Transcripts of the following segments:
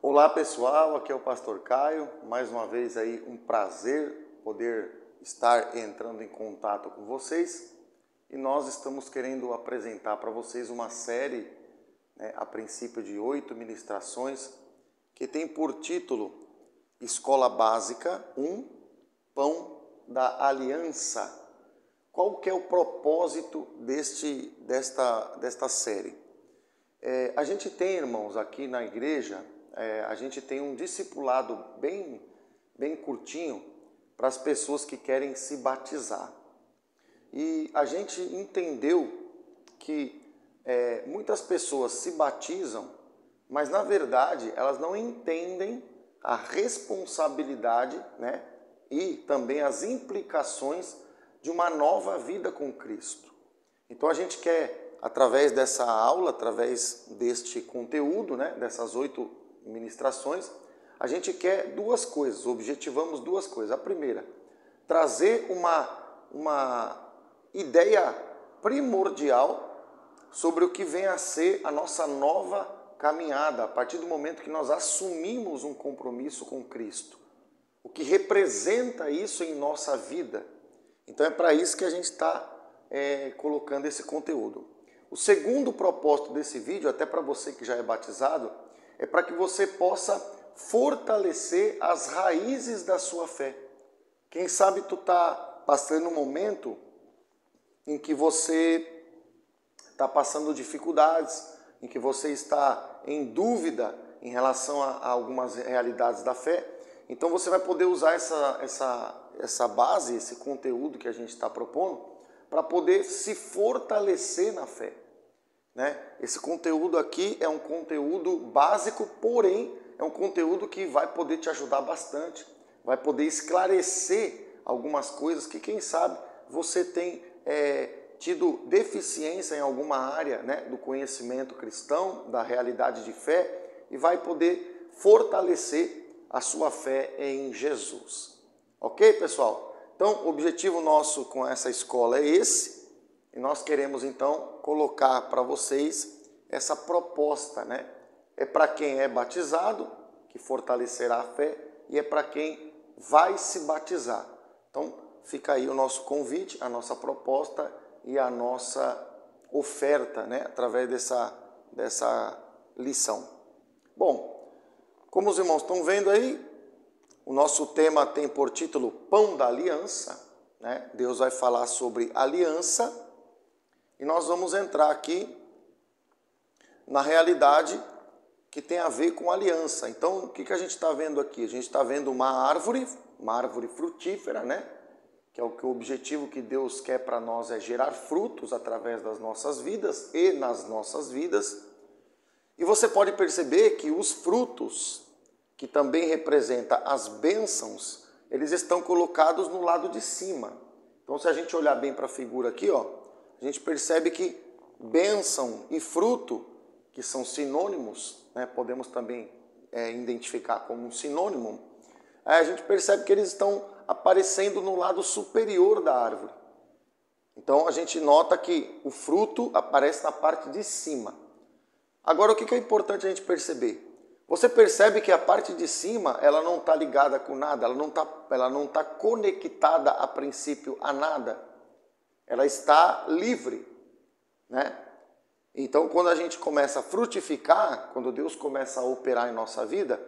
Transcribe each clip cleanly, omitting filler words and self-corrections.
Olá pessoal, aqui é o Pastor Caio, mais uma vez aí um prazer poder estar entrando em contato com vocês e nós estamos querendo apresentar para vocês uma série, a princípio de 8 ministrações, que tem por título Escola Básica 1, Pão da Aliança. Qual que é o propósito desta série? A gente tem, irmãos, aqui na igreja, a gente tem um discipulado bem curtinho para as pessoas que querem se batizar. E a gente entendeu que muitas pessoas se batizam, mas na verdade elas não entendem a responsabilidade, e também as implicações de uma nova vida com Cristo. Então a gente quer, através dessa aula, através deste conteúdo, dessas 8 ministrações, a gente quer duas coisas, objetivamos duas coisas. A primeira, trazer uma ideia primordial sobre o que vem a ser a nossa nova caminhada, a partir do momento que nós assumimos um compromisso com Cristo. O que representa isso em nossa vida. Então é para isso que a gente está colocando esse conteúdo. O segundo propósito desse vídeo, até para você que já é batizado, é para que você possa fortalecer as raízes da sua fé. Quem sabe tu está passando um momento em que você está passando dificuldades, em que você está em dúvida em relação a algumas realidades da fé. Então você vai poder usar essa base, esse conteúdo que a gente está propondo, para poder se fortalecer na fé. Esse conteúdo aqui é um conteúdo básico, porém é um conteúdo que vai poder te ajudar bastante, vai poder esclarecer algumas coisas que, quem sabe, você tem tido deficiência em alguma área do conhecimento cristão, da realidade de fé, e vai poder fortalecer a sua fé em Jesus. Ok, pessoal? Então, o objetivo nosso com essa escola é esse, e nós queremos, então, colocar para vocês essa proposta, É para quem é batizado, que fortalecerá a fé, e é para quem vai se batizar. Então, fica aí o nosso convite, a nossa proposta e a nossa oferta, através dessa lição. Bom, como os irmãos estão vendo aí, o nosso tema tem por título Pão da Aliança, Deus vai falar sobre aliança, e nós vamos entrar aqui na realidade que tem a ver com aliança. Então, o que a gente está vendo aqui? A gente está vendo uma árvore frutífera, que é o objetivo que Deus quer para nós é gerar frutos através das nossas vidas e nas nossas vidas. E você pode perceber que os frutos, que também representa as bênçãos, eles estão colocados no lado de cima. Então, se a gente olhar bem para a figura aqui, a gente percebe que bênção e fruto, que são sinônimos, podemos também identificar como um sinônimo, a gente percebe que eles estão aparecendo no lado superior da árvore. Então, a gente nota que o fruto aparece na parte de cima. Agora, o que é importante a gente perceber? Você percebe que a parte de cima, ela não está ligada com nada, ela não tá conectada a princípio a nada. Ela está livre, Então, quando a gente começa a frutificar, quando Deus começa a operar em nossa vida,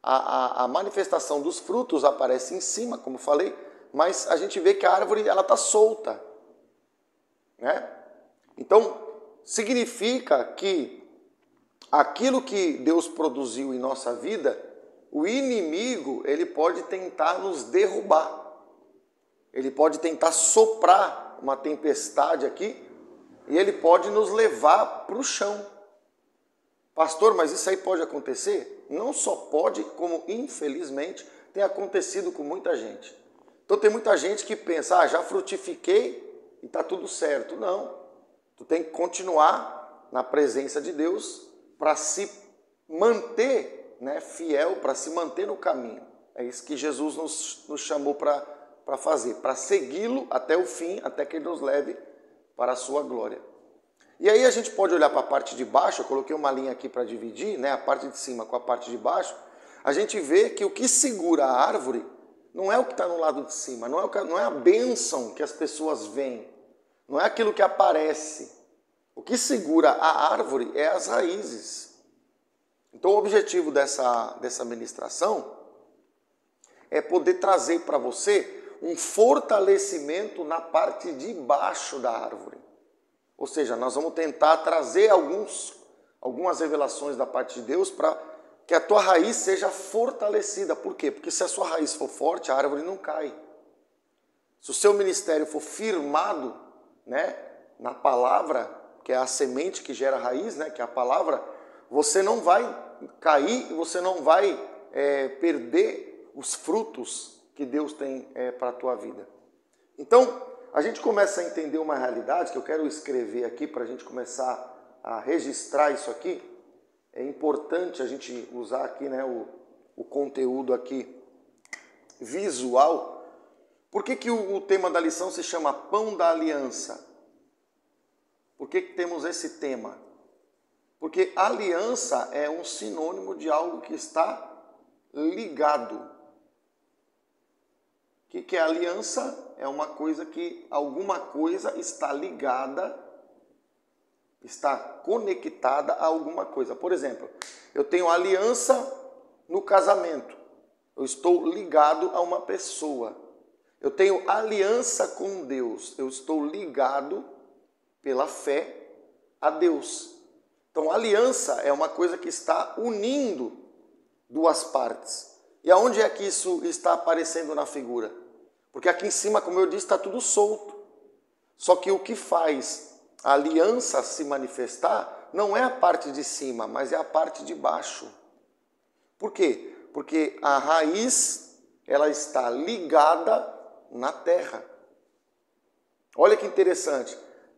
a manifestação dos frutos aparece em cima, como falei, mas a gente vê que a árvore ela está solta, Então, significa que aquilo que Deus produziu em nossa vida, o inimigo, ele pode tentar nos derrubar. Ele pode tentar soprar uma tempestade aqui e ele pode nos levar para o chão. Pastor, mas isso aí pode acontecer? Não só pode, como infelizmente tem acontecido com muita gente. Então tem muita gente que pensa, já frutifiquei e está tudo certo. Não, tu tem que continuar na presença de Deus para se manter fiel, para se manter no caminho. É isso que Jesus nos chamou para fazer, para segui-lo até o fim, até que ele nos leve para a sua glória. E aí a gente pode olhar para a parte de baixo, eu coloquei uma linha aqui para dividir, né, a parte de cima com a parte de baixo, a gente vê que o que segura a árvore não é o que está no lado de cima, não é a bênção que as pessoas veem, não é aquilo que aparece. O que segura a árvore é as raízes. Então o objetivo dessa ministração é poder trazer para você um fortalecimento na parte de baixo da árvore. Ou seja, nós vamos tentar trazer algumas revelações da parte de Deus para que a tua raiz seja fortalecida. Por quê? Porque se a sua raiz for forte, a árvore não cai. Se o seu ministério for firmado, né, na palavra, que é a semente que gera raiz, né, que é a palavra, você não vai cair e você não vai perder os frutos que Deus tem para a tua vida. Então, a gente começa a entender uma realidade que eu quero escrever aqui para a gente começar a registrar isso aqui. É importante a gente usar aqui, né, o conteúdo aqui visual. Por que o tema da lição se chama Pão da Aliança? Por que temos esse tema? Porque aliança é um sinônimo de algo que está ligado. O que é aliança? É uma coisa que alguma coisa está ligada, está conectada a alguma coisa. Por exemplo, eu tenho aliança no casamento. Eu estou ligado a uma pessoa. Eu tenho aliança com Deus. Eu estou ligado pela fé a Deus. Então, aliança é uma coisa que está unindo duas partes. E aonde é que isso está aparecendo na figura? Porque aqui em cima, como eu disse, está tudo solto. Só que o que faz a aliança se manifestar não é a parte de cima, mas é a parte de baixo. Por quê? Porque a raiz, ela está ligada na terra. Olha que interessante.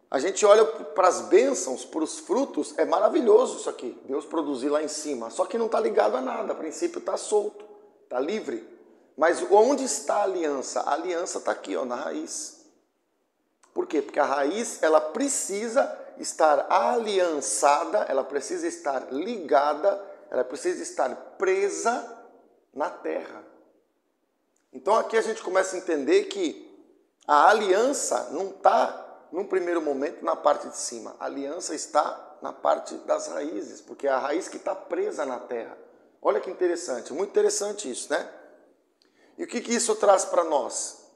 A gente olha para as bênçãos, para os frutos, é maravilhoso isso aqui. Deus produzir lá em cima. Só que não está ligado a nada. A princípio está solto, está livre. Mas onde está a aliança? A aliança está aqui, ó, na raiz. Por quê? Porque a raiz, ela precisa estar aliançada, ela precisa estar ligada, ela precisa estar presa na terra. Então aqui a gente começa a entender que a aliança não está, num primeiro momento, na parte de cima. A aliança está na parte das raízes, porque é a raiz que está presa na terra. Olha que interessante, muito interessante isso, né? E o que isso traz para nós?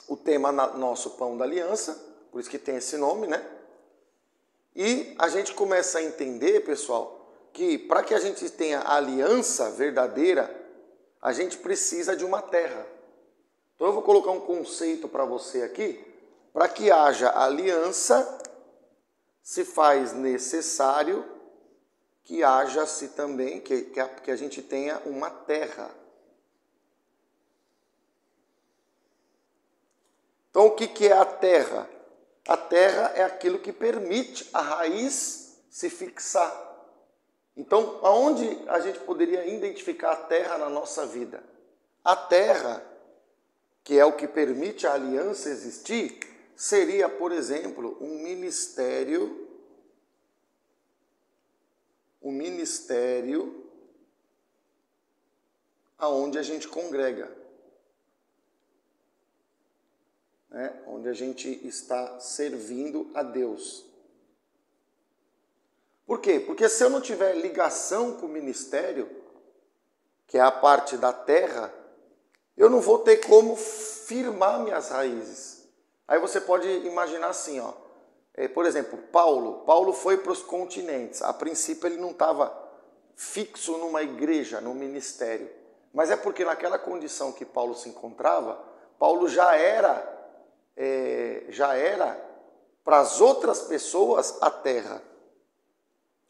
O tema nosso Pão da Aliança, por isso que tem esse nome, né? E a gente começa a entender, pessoal, que para que a gente tenha a aliança verdadeira, a gente precisa de uma terra. Então eu vou colocar um conceito para você aqui. Para que haja aliança, se faz necessário que haja-se também, que a gente tenha uma terra. Então, o que é a terra? A terra é aquilo que permite a raiz se fixar. Então, aonde a gente poderia identificar a terra na nossa vida? A terra, que é o que permite a aliança existir, seria, por exemplo, um ministério aonde a gente congrega. Né, onde a gente está servindo a Deus. Por quê? Porque se eu não tiver ligação com o ministério, que é a parte da terra, eu não vou ter como firmar minhas raízes. Aí você pode imaginar assim, ó, por exemplo, Paulo foi para os continentes. A princípio ele não estava fixo numa igreja, num ministério. Mas é porque naquela condição que Paulo se encontrava, Paulo já era para as outras pessoas a terra.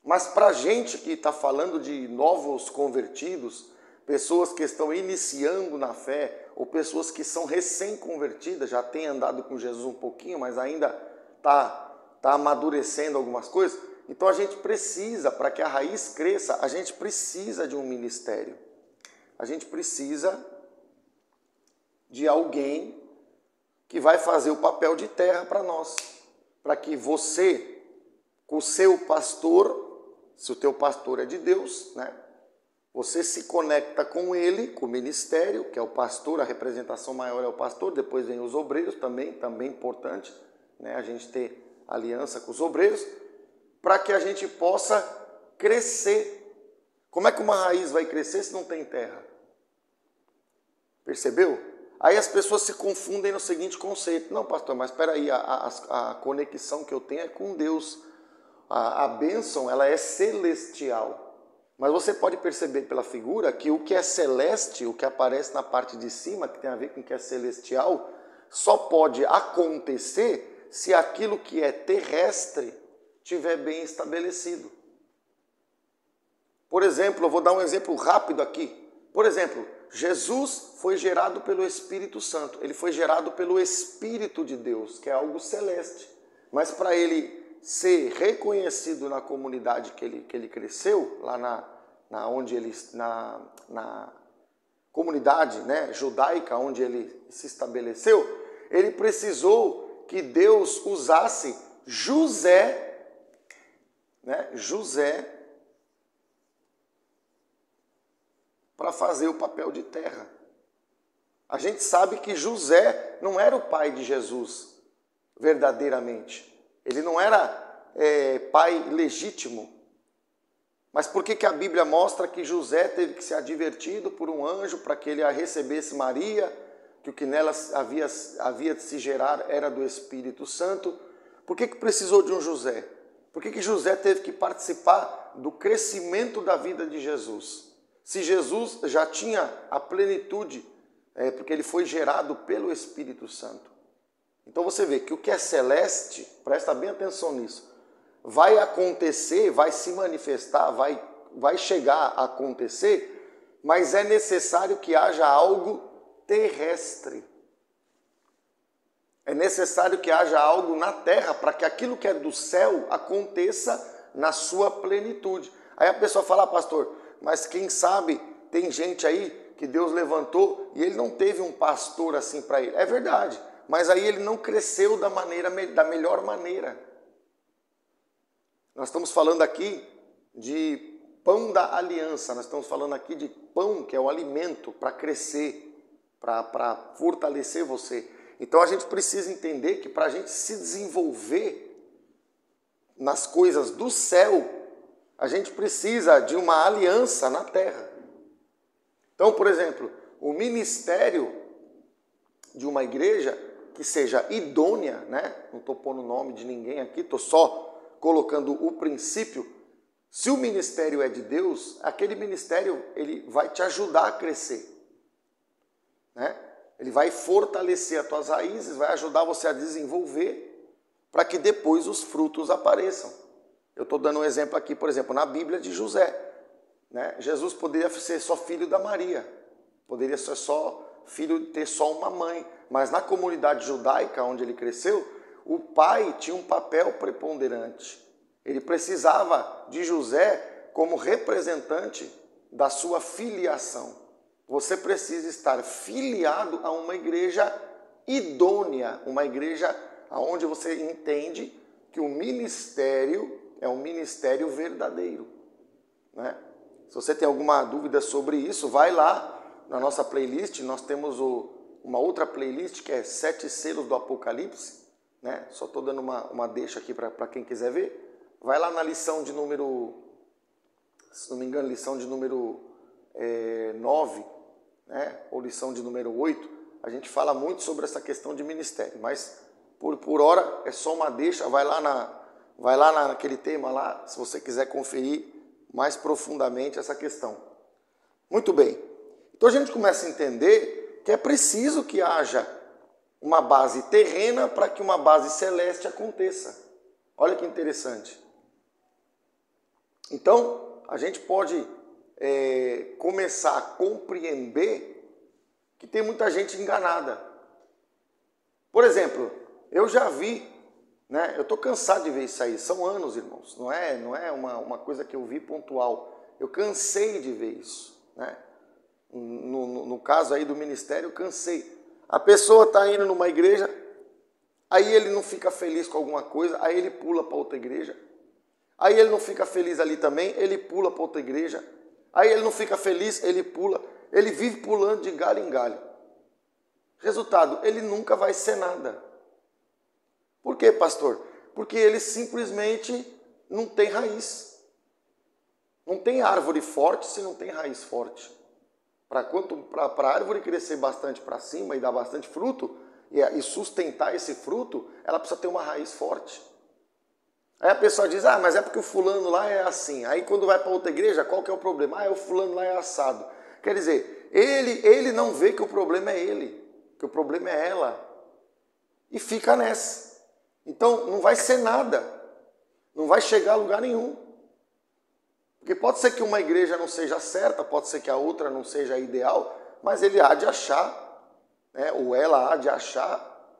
Mas para a gente que está falando de novos convertidos, pessoas que estão iniciando na fé, ou pessoas que são recém-convertidas, já têm andado com Jesus um pouquinho, mas ainda está amadurecendo algumas coisas, então a gente precisa, para que a raiz cresça, a gente precisa de um ministério. A gente precisa de alguém que vai fazer o papel de terra para nós, para que você com o seu pastor, se o teu pastor é de Deus, né? Você se conecta com ele, com o ministério, que é o pastor, a representação maior é o pastor, depois vem os obreiros, também importante, né? A gente ter aliança com os obreiros, para que a gente possa crescer. Como é que uma raiz vai crescer se não tem terra? Percebeu? Aí as pessoas se confundem no seguinte conceito. Não, pastor, mas espera aí, a conexão que eu tenho é com Deus. A bênção, ela é celestial. Mas você pode perceber pela figura que o que é celeste, o que aparece na parte de cima, que tem a ver com o que é celestial, só pode acontecer se aquilo que é terrestre estiver bem estabelecido. Por exemplo, eu vou dar um exemplo rápido aqui. Por exemplo, Jesus foi gerado pelo Espírito Santo. Ele foi gerado pelo Espírito de Deus, que é algo celeste. Mas para ele ser reconhecido na comunidade que ele cresceu, lá na comunidade, né, judaica, onde ele se estabeleceu, ele precisou que Deus usasse José, né, para fazer o papel de terra. A gente sabe que José não era o pai de Jesus, verdadeiramente. Ele não era pai legítimo. Mas por que a Bíblia mostra que José teve que ser advertido por um anjo para que ele a recebesse Maria, que o que nela havia de se gerar era do Espírito Santo? Por que precisou de um José? Por que José teve que participar do crescimento da vida de Jesus? Se Jesus já tinha a plenitude, porque ele foi gerado pelo Espírito Santo. Então você vê que o que é celeste, presta bem atenção nisso, vai acontecer, vai se manifestar, vai chegar a acontecer, mas é necessário que haja algo terrestre. É necessário que haja algo na terra para que aquilo que é do céu aconteça na sua plenitude. Aí a pessoa fala, pastor, mas quem sabe tem gente aí que Deus levantou e ele não teve um pastor assim para ele. É verdade, mas aí ele não cresceu da melhor maneira. Nós estamos falando aqui de pão da aliança, nós estamos falando aqui de pão, que é o alimento para crescer, para fortalecer você. Então a gente precisa entender que para a gente se desenvolver nas coisas do céu, a gente precisa de uma aliança na terra. Então, por exemplo, o ministério de uma igreja que seja idônea, né? Não estou pondo o nome de ninguém aqui, estou só colocando o princípio. Se o ministério é de Deus, aquele ministério ele vai te ajudar a crescer, né? Ele vai fortalecer as tuas raízes, vai ajudar você a desenvolver para que depois os frutos apareçam. Eu estou dando um exemplo aqui, por exemplo, na Bíblia de José, né? Jesus poderia ser só filho da Maria, poderia ser só filho, ter só uma mãe, mas na comunidade judaica onde ele cresceu, o pai tinha um papel preponderante. Ele precisava de José como representante da sua filiação. Você precisa estar filiado a uma igreja idônea, uma igreja onde você entende que o ministério é um ministério verdadeiro, né? Se você tem alguma dúvida sobre isso, vai lá na nossa playlist. Nós temos uma outra playlist que é 7 selos do Apocalipse, né? Só estou dando uma deixa aqui para quem quiser ver. Vai lá na lição de número, se não me engano, lição de número 9, né? Ou lição de número 8. A gente fala muito sobre essa questão de ministério, mas por hora é só uma deixa. Vai lá naquele tema lá, se você quiser conferir mais profundamente essa questão. Muito bem. Então a gente começa a entender que é preciso que haja uma base terrena para que uma base celeste aconteça. Olha que interessante. Então, a gente pode começar a compreender que tem muita gente enganada. Por exemplo, eu já vi, né? Eu estou cansado de ver isso aí. São anos, irmãos. Não é uma coisa que eu vi pontual. Eu cansei de ver isso, né? No caso aí do ministério, eu cansei. A pessoa está indo numa igreja, aí ele não fica feliz com alguma coisa, aí ele pula para outra igreja. Aí ele não fica feliz ali também, ele pula para outra igreja. Aí ele não fica feliz, ele pula. Ele vive pulando de galho em galho. Resultado, ele nunca vai ser nada. Por quê, pastor? Porque ele simplesmente não tem raiz. Não tem árvore forte se não tem raiz forte. Para a árvore crescer bastante para cima e dar bastante fruto, e sustentar esse fruto, ela precisa ter uma raiz forte. Aí a pessoa diz, mas é porque o fulano lá é assim. Aí quando vai para outra igreja, qual que é o problema? O fulano lá é assado. Quer dizer, ele não vê que o problema é ele, que o problema é ela. E fica nessa. Então não vai ser nada. Não vai chegar a lugar nenhum. Porque pode ser que uma igreja não seja certa, pode ser que a outra não seja ideal, mas ele há de achar, ou ela há de achar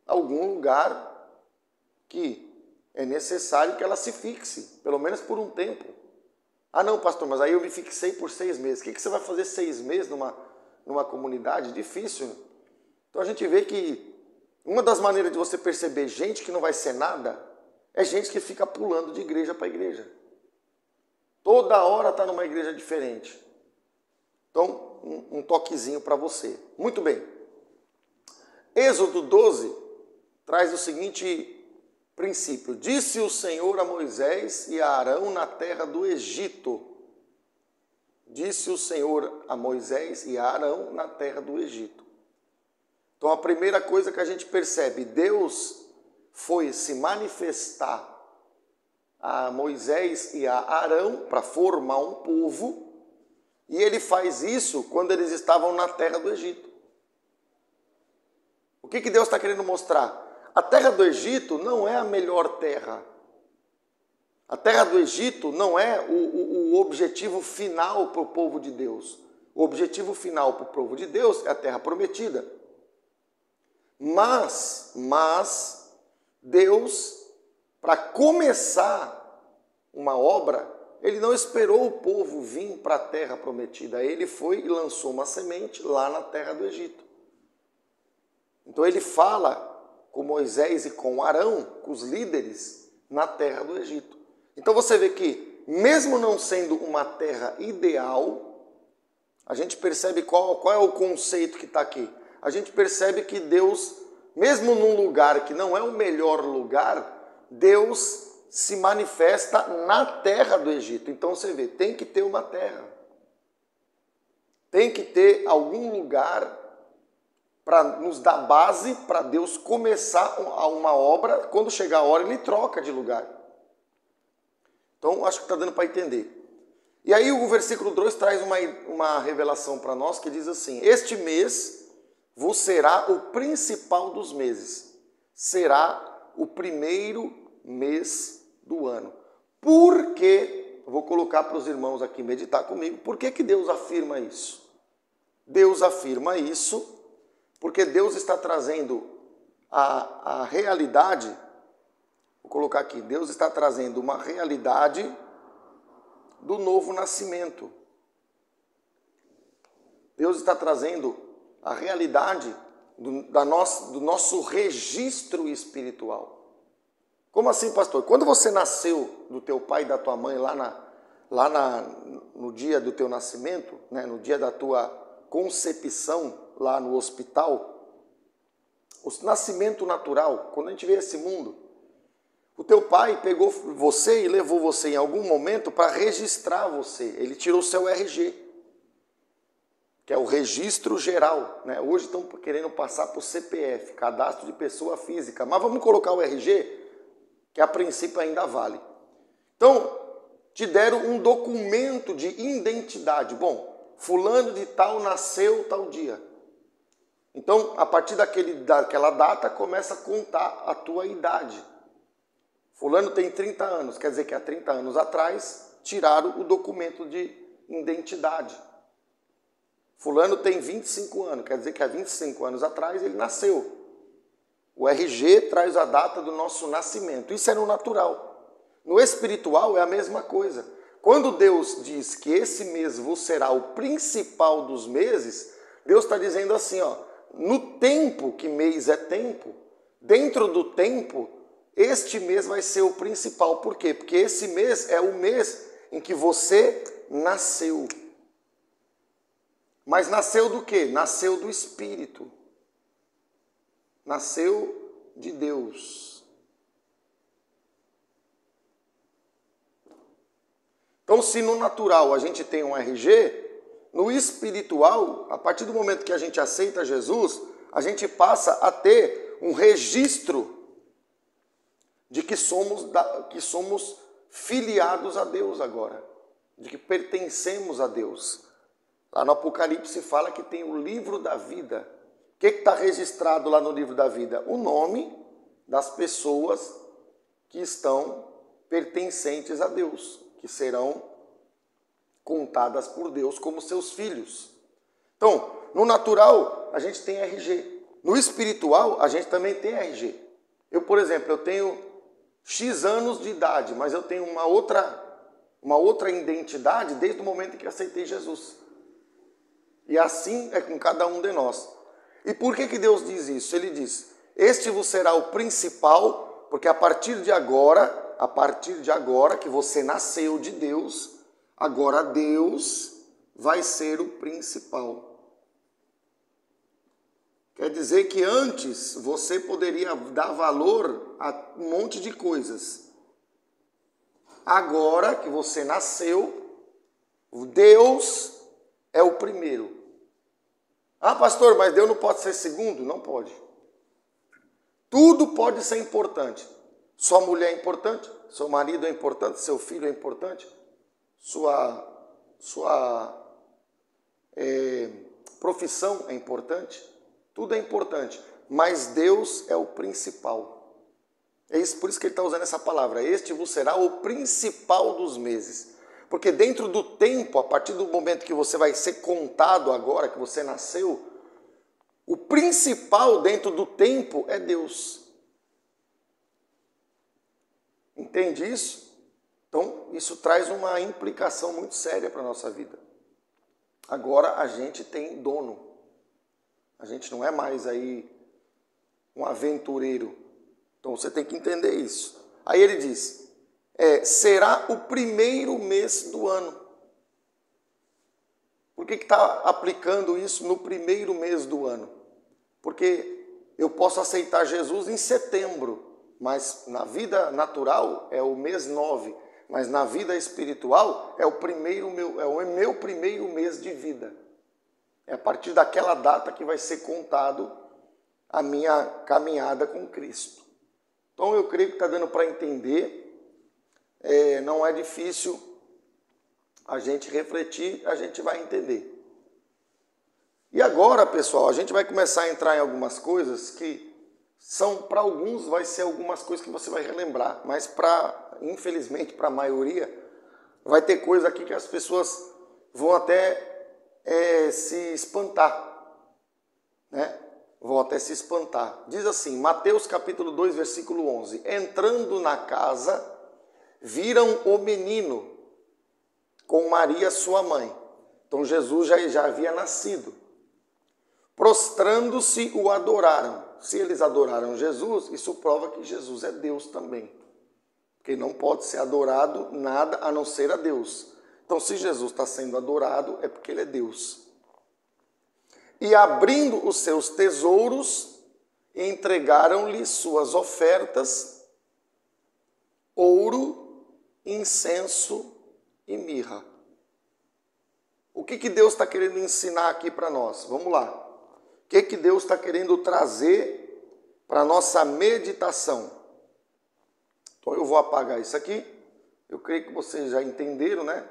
algum lugar que é necessário que ela se fixe, pelo menos por um tempo. Não, pastor, mas aí eu me fixei por 6 meses. O que você vai fazer 6 meses numa comunidade? Difícil. Então a gente vê que uma das maneiras de você perceber gente que não vai ser nada é gente que fica pulando de igreja para igreja. Toda hora está numa igreja diferente. Então, um toquezinho para você. Muito bem. Êxodo 12 traz o seguinte princípio. Disse o Senhor a Moisés e a Arão na terra do Egito. Disse o Senhor a Moisés e a Arão na terra do Egito. Então, a primeira coisa que a gente percebe, Deus foi se manifestar a Moisés e a Arão para formar um povo, e ele faz isso quando eles estavam na terra do Egito. O que Deus está querendo mostrar? A terra do Egito não é a melhor terra. A terra do Egito não é o objetivo final para o povo de Deus. O objetivo final para o povo de Deus é a terra prometida. Mas Deus, para começar uma obra, ele não esperou o povo vir para a terra prometida. Ele foi e lançou uma semente lá na terra do Egito. Então ele fala com Moisés e com Arão, com os líderes, na terra do Egito. Então você vê que, mesmo não sendo uma terra ideal, a gente percebe qual é o conceito que está aqui. A gente percebe que Deus, mesmo num lugar que não é o melhor lugar, Deus se manifesta na terra do Egito. Então você vê, tem que ter uma terra. Tem que ter algum lugar para nos dar base para Deus começar uma obra. Quando chegar a hora, ele troca de lugar. Então, acho que está dando para entender. E aí o versículo 2 traz uma revelação para nós que diz assim: este mês vos será o principal dos meses. Será o primeiro mês do ano. Por que, vou colocar para os irmãos aqui meditar comigo, por que Deus afirma isso? Deus afirma isso porque Deus está trazendo a realidade, vou colocar aqui, Deus está trazendo uma realidade do novo nascimento. Deus está trazendo a realidade do nosso registro espiritual. Como assim, pastor? Quando você nasceu do teu pai e da tua mãe no dia do teu nascimento, no dia da tua concepção lá no hospital, o nascimento natural, quando a gente vê esse mundo, o teu pai pegou você e levou você em algum momento para registrar você. Ele tirou o seu RG, que é o registro geral. Hoje estão querendo passar para o CPF, cadastro de pessoa física, mas vamos colocar o RG, que a princípio ainda vale. Então, te deram um documento de identidade. Bom, fulano de tal nasceu tal dia. Então, a partir daquela data, começa a contar a tua idade. Fulano tem 30 anos, quer dizer que há 30 anos atrás, tiraram o documento de identidade. Fulano tem 25 anos, quer dizer que há 25 anos atrás ele nasceu. O RG traz a data do nosso nascimento. Isso é no natural. No espiritual é a mesma coisa. Quando Deus diz que esse mês vos será o principal dos meses, Deus está dizendo assim, no tempo, que mês é tempo, dentro do tempo, este mês vai ser o principal. Por quê? Porque esse mês é o mês em que você nasceu. Mas nasceu do quê? Nasceu do Espírito. Nasceu de Deus. Então, se no natural a gente tem um RG, no espiritual, a partir do momento que a gente aceita Jesus, a gente passa a ter um registro de que somos filiados a Deus agora, de que pertencemos a Deus. Lá no Apocalipse fala que tem o livro da vida. O que está registrado lá no livro da vida? O nome das pessoas que estão pertencentes a Deus, que serão contadas por Deus como seus filhos. Então, no natural, a gente tem RG. No espiritual, a gente também tem RG. Eu, por exemplo, eu tenho X anos de idade, mas eu tenho uma outra identidade desde o momento em que aceitei Jesus. E assim é com cada um de nós. E por que Deus diz isso? Ele diz, este vos será o principal, porque a partir de agora que você nasceu de Deus, agora Deus vai ser o principal. Quer dizer que antes você poderia dar valor a um monte de coisas. Agora que você nasceu, Deus é o primeiro. Ah, pastor, mas Deus não pode ser segundo? Não pode. Tudo pode ser importante. Sua mulher é importante, seu marido é importante, seu filho é importante, sua profissão é importante, tudo é importante, mas Deus é o principal. Por isso que ele está usando essa palavra, este vos será o principal dos meses. Porque dentro do tempo, a partir do momento que você vai ser contado agora, que você nasceu, o principal dentro do tempo é Deus. Entende isso? Então, isso traz uma implicação muito séria para a nossa vida. Agora a gente tem dono. A gente não é mais aí um aventureiro. Então você tem que entender isso. Aí ele diz, será o primeiro mês do ano. Por que está aplicando isso no primeiro mês do ano? Porque eu posso aceitar Jesus em setembro, mas na vida natural é o mês 9, mas na vida espiritual é o meu primeiro mês de vida. É a partir daquela data que vai ser contado a minha caminhada com Cristo. Então eu creio que está dando para entender, não é difícil a gente refletir, a gente vai entender. E agora, pessoal, a gente vai começar a entrar em algumas coisas que são, para alguns, vai ser algumas coisas que você vai relembrar, mas infelizmente, para a maioria, vai ter coisa aqui que as pessoas vão até se espantar, né? Vão até se espantar. Diz assim, Mateus capítulo 2, versículo 11, entrando na casa, viram o menino com Maria, sua mãe. Então Jesus já havia nascido. Prostrando-se, o adoraram. Se eles adoraram Jesus, isso prova que Jesus é Deus também. Porque não pode ser adorado nada a não ser a Deus. Então, se Jesus está sendo adorado, é porque ele é Deus. E abrindo os seus tesouros, entregaram-lhe suas ofertas, ouro, incenso e mirra. O que Deus está querendo ensinar aqui para nós? Vamos lá. O que Deus está querendo trazer para a nossa meditação? Então eu vou apagar isso aqui. Eu creio que vocês já entenderam, né?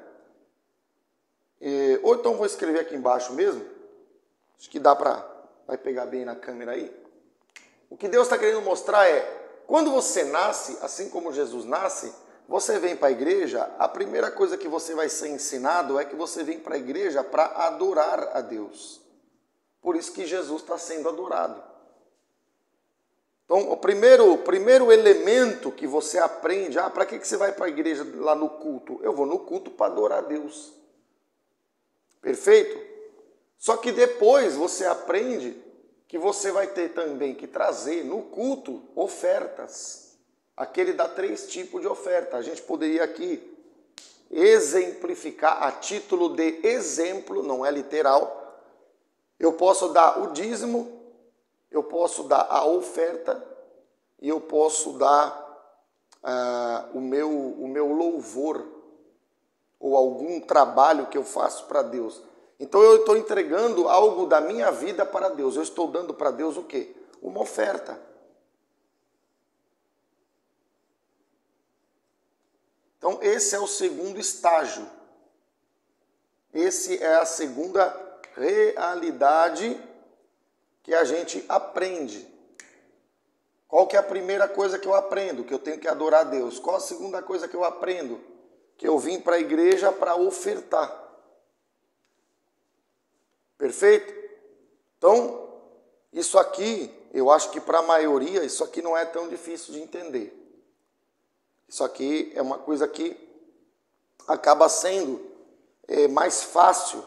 Ou então vou escrever aqui embaixo mesmo. Acho que vai pegar bem na câmera aí. O que Deus está querendo mostrar quando você nasce, assim como Jesus nasce, você vem para a igreja, a primeira coisa que você vai ser ensinado é que você vem para a igreja para adorar a Deus. Por isso que Jesus está sendo adorado. Então, o primeiro elemento que você aprende, para que você vai para a igreja lá no culto? Eu vou no culto para adorar a Deus. Perfeito? Só que depois você aprende que você vai ter também que trazer no culto ofertas. Aqui ele dá 3 tipos de oferta. A gente poderia aqui exemplificar a título de exemplo, não é literal. Eu posso dar o dízimo, eu posso dar a oferta e eu posso dar o meu louvor ou algum trabalho que eu faço para Deus. Então eu estou entregando algo da minha vida para Deus. Eu estou dando para Deus o quê? Uma oferta. Então esse é o segundo estágio. Esse é a segunda realidade que a gente aprende. Qual que é a primeira coisa que eu aprendo? Que eu tenho que adorar a Deus. Qual a segunda coisa que eu aprendo? Que eu vim para a igreja para ofertar. Perfeito? Então, isso aqui, eu acho que para a maioria, isso aqui não é tão difícil de entender. Isso aqui é uma coisa que acaba sendo mais fácil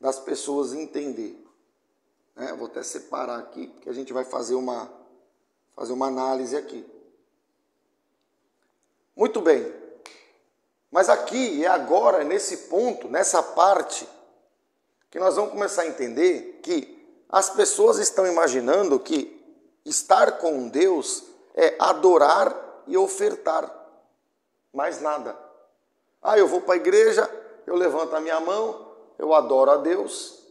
das pessoas entender. Vou até separar aqui, porque a gente vai fazer uma análise aqui. Muito bem. Mas aqui e agora, nesse ponto, nessa parte, que nós vamos começar a entender que as pessoas estão imaginando que estar com Deus é adorar e ofertar. Mais nada. Eu vou para a igreja, eu levanto a minha mão, eu adoro a Deus,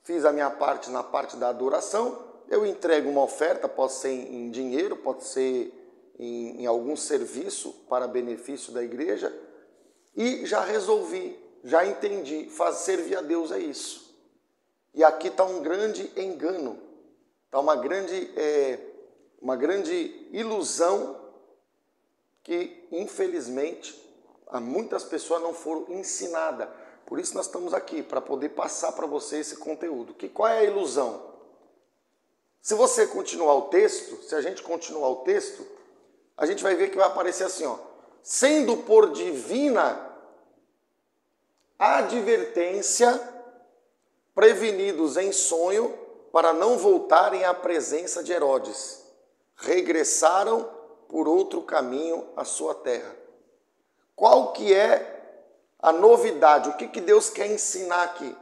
fiz a minha parte na parte da adoração, eu entrego uma oferta, pode ser em dinheiro, pode ser em algum serviço para benefício da igreja, e já resolvi, já entendi, servir a Deus é isso. E aqui está um grande engano, está uma grande ilusão que, infelizmente, muitas pessoas não foram ensinadas. Por isso nós estamos aqui, para poder passar para você esse conteúdo. Qual é a ilusão? Se você continuar o texto, se a gente continuar o texto, a gente vai ver que vai aparecer assim, sendo por divina advertência, prevenidos em sonho, para não voltarem à presença de Herodes, regressaram por outro caminho à sua terra. Qual que é a novidade? O que Deus quer ensinar aqui?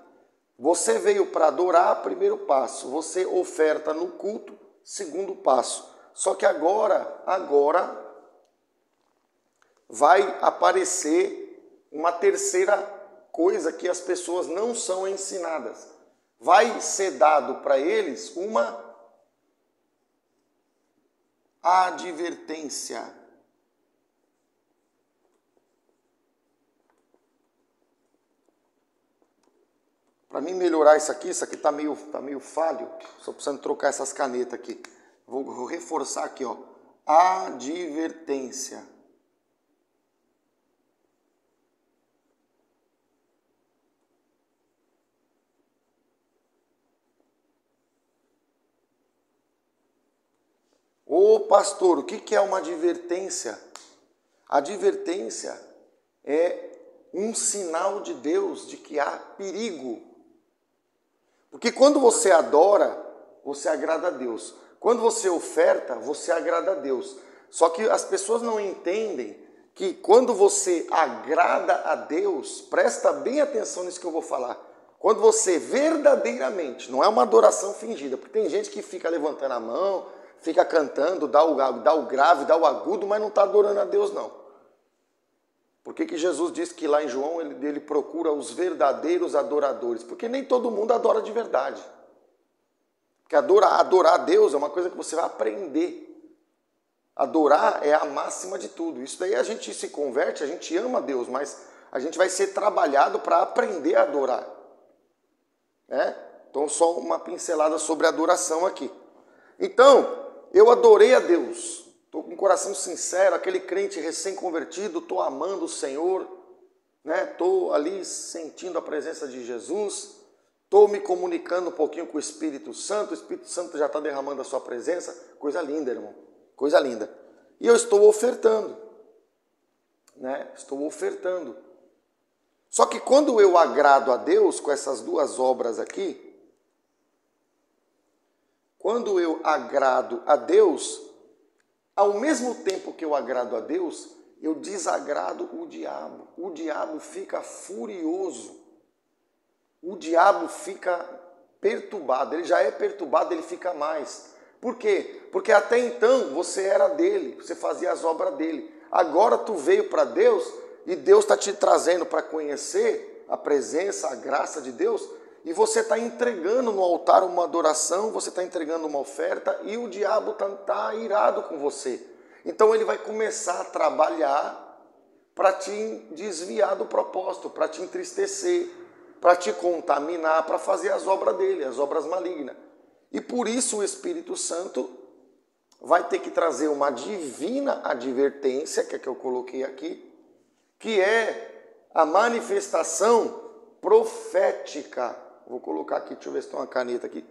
Você veio para adorar, primeiro passo. Você oferta no culto, segundo passo. Só que agora vai aparecer uma terceira coisa que as pessoas não são ensinadas. Vai ser dado para eles uma advertência. Para mim melhorar isso aqui está meio falho. Só precisando trocar essas canetas aqui. Vou reforçar aqui, advertência. Ô pastor, o que é uma advertência? Advertência é um sinal de Deus de que há perigo. Porque quando você adora, você agrada a Deus. Quando você oferta, você agrada a Deus. Só que as pessoas não entendem que quando você agrada a Deus, presta bem atenção nisso que eu vou falar. Quando você verdadeiramente, não é uma adoração fingida, porque tem gente que fica levantando a mão, fica cantando, dá o grave, dá o agudo, mas não está adorando a Deus, não. Por que Jesus disse que lá em João ele procura os verdadeiros adoradores? Porque nem todo mundo adora de verdade. Porque adorar a Deus é uma coisa que você vai aprender. Adorar é a máxima de tudo. Isso daí a gente se converte, a gente ama a Deus, mas a gente vai ser trabalhado para aprender a adorar. Então, só uma pincelada sobre a adoração aqui. Então, eu adorei a Deus. Estou com um coração sincero, aquele crente recém-convertido, estou amando o Senhor, estou ali sentindo a presença de Jesus, estou me comunicando um pouquinho com o Espírito Santo já está derramando a sua presença, coisa linda, irmão, coisa linda. E eu estou ofertando, estou ofertando. Só que quando eu agrado a Deus com essas duas obras aqui, quando eu agrado a Deus, Ao mesmo tempo que eu agrado a Deus, eu desagrado o diabo. O diabo fica furioso. O diabo fica perturbado. Ele já é perturbado, ele fica mais. Por quê? Porque até então você era dele, você fazia as obras dele. Agora tu veio para Deus e Deus está te trazendo para conhecer a presença, a graça de Deus, e você está entregando no altar uma adoração, você está entregando uma oferta e o diabo está irado com você. Então ele vai começar a trabalhar para te desviar do propósito, para te entristecer, para te contaminar, para fazer as obras dele, as obras malignas. E por isso o Espírito Santo vai ter que trazer uma divina advertência, que é que eu coloquei aqui, que é a manifestação profética. Vou colocar aqui, deixa eu ver se tem uma caneta aqui.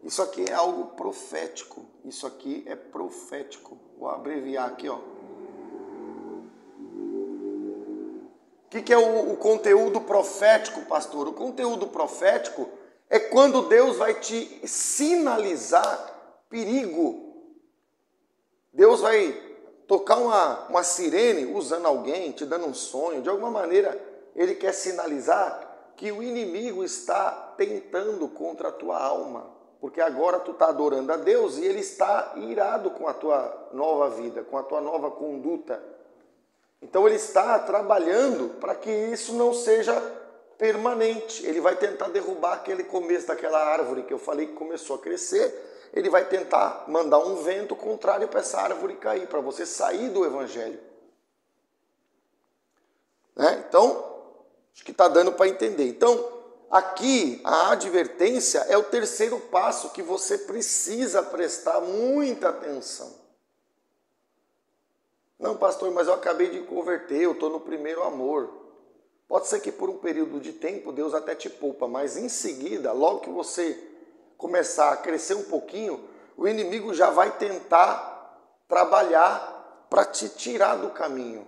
Isso aqui é algo profético. Isso aqui é profético. Vou abreviar aqui, ó. O que é o conteúdo profético, pastor? O conteúdo profético é quando Deus vai te sinalizar perigo. Deus vai tocar uma sirene usando alguém, te dando um sonho. De alguma maneira, Ele quer sinalizar que o inimigo está tentando contra a tua alma. Porque agora tu está adorando a Deus e Ele está irado com a tua nova vida, com a tua nova conduta. Então Ele está trabalhando para que isso não seja permanente. Ele vai tentar derrubar aquele começo daquela árvore que eu falei que começou a crescer. Ele vai tentar mandar um vento contrário para essa árvore cair, para você sair do Evangelho. Né? Então, acho que está dando para entender. Então, aqui a advertência é o terceiro passo que você precisa prestar muita atenção. Não, pastor, mas eu acabei de converter, eu estou no primeiro amor. Pode ser que por um período de tempo Deus até te poupa, mas em seguida, logo que você começar a crescer um pouquinho, o inimigo já vai tentar trabalhar para te tirar do caminho,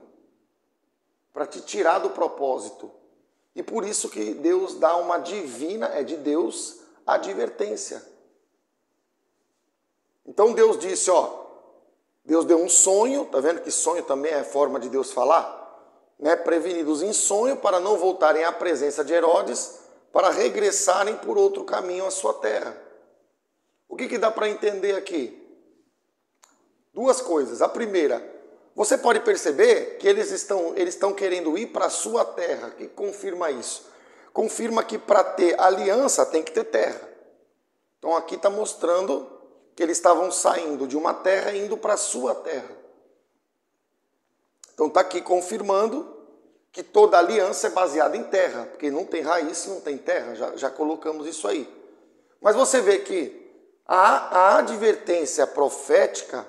para te tirar do propósito. E por isso que Deus dá uma divina, é de Deus, advertência. Então Deus disse, ó, Deus deu um sonho, tá vendo que sonho também é forma de Deus falar? Né? Prevenidos em sonho para não voltarem à presença de Herodes, para regressarem por outro caminho à sua terra. O que dá para entender aqui? Duas coisas. A primeira, você pode perceber que eles estão querendo ir para a sua terra. O que confirma isso? Confirma que para ter aliança tem que ter terra. Então aqui está mostrando que eles estavam saindo de uma terra e indo para a sua terra. Então está aqui confirmando que toda aliança é baseada em terra, porque não tem raiz, não tem terra, já colocamos isso aí. Mas você vê que a advertência profética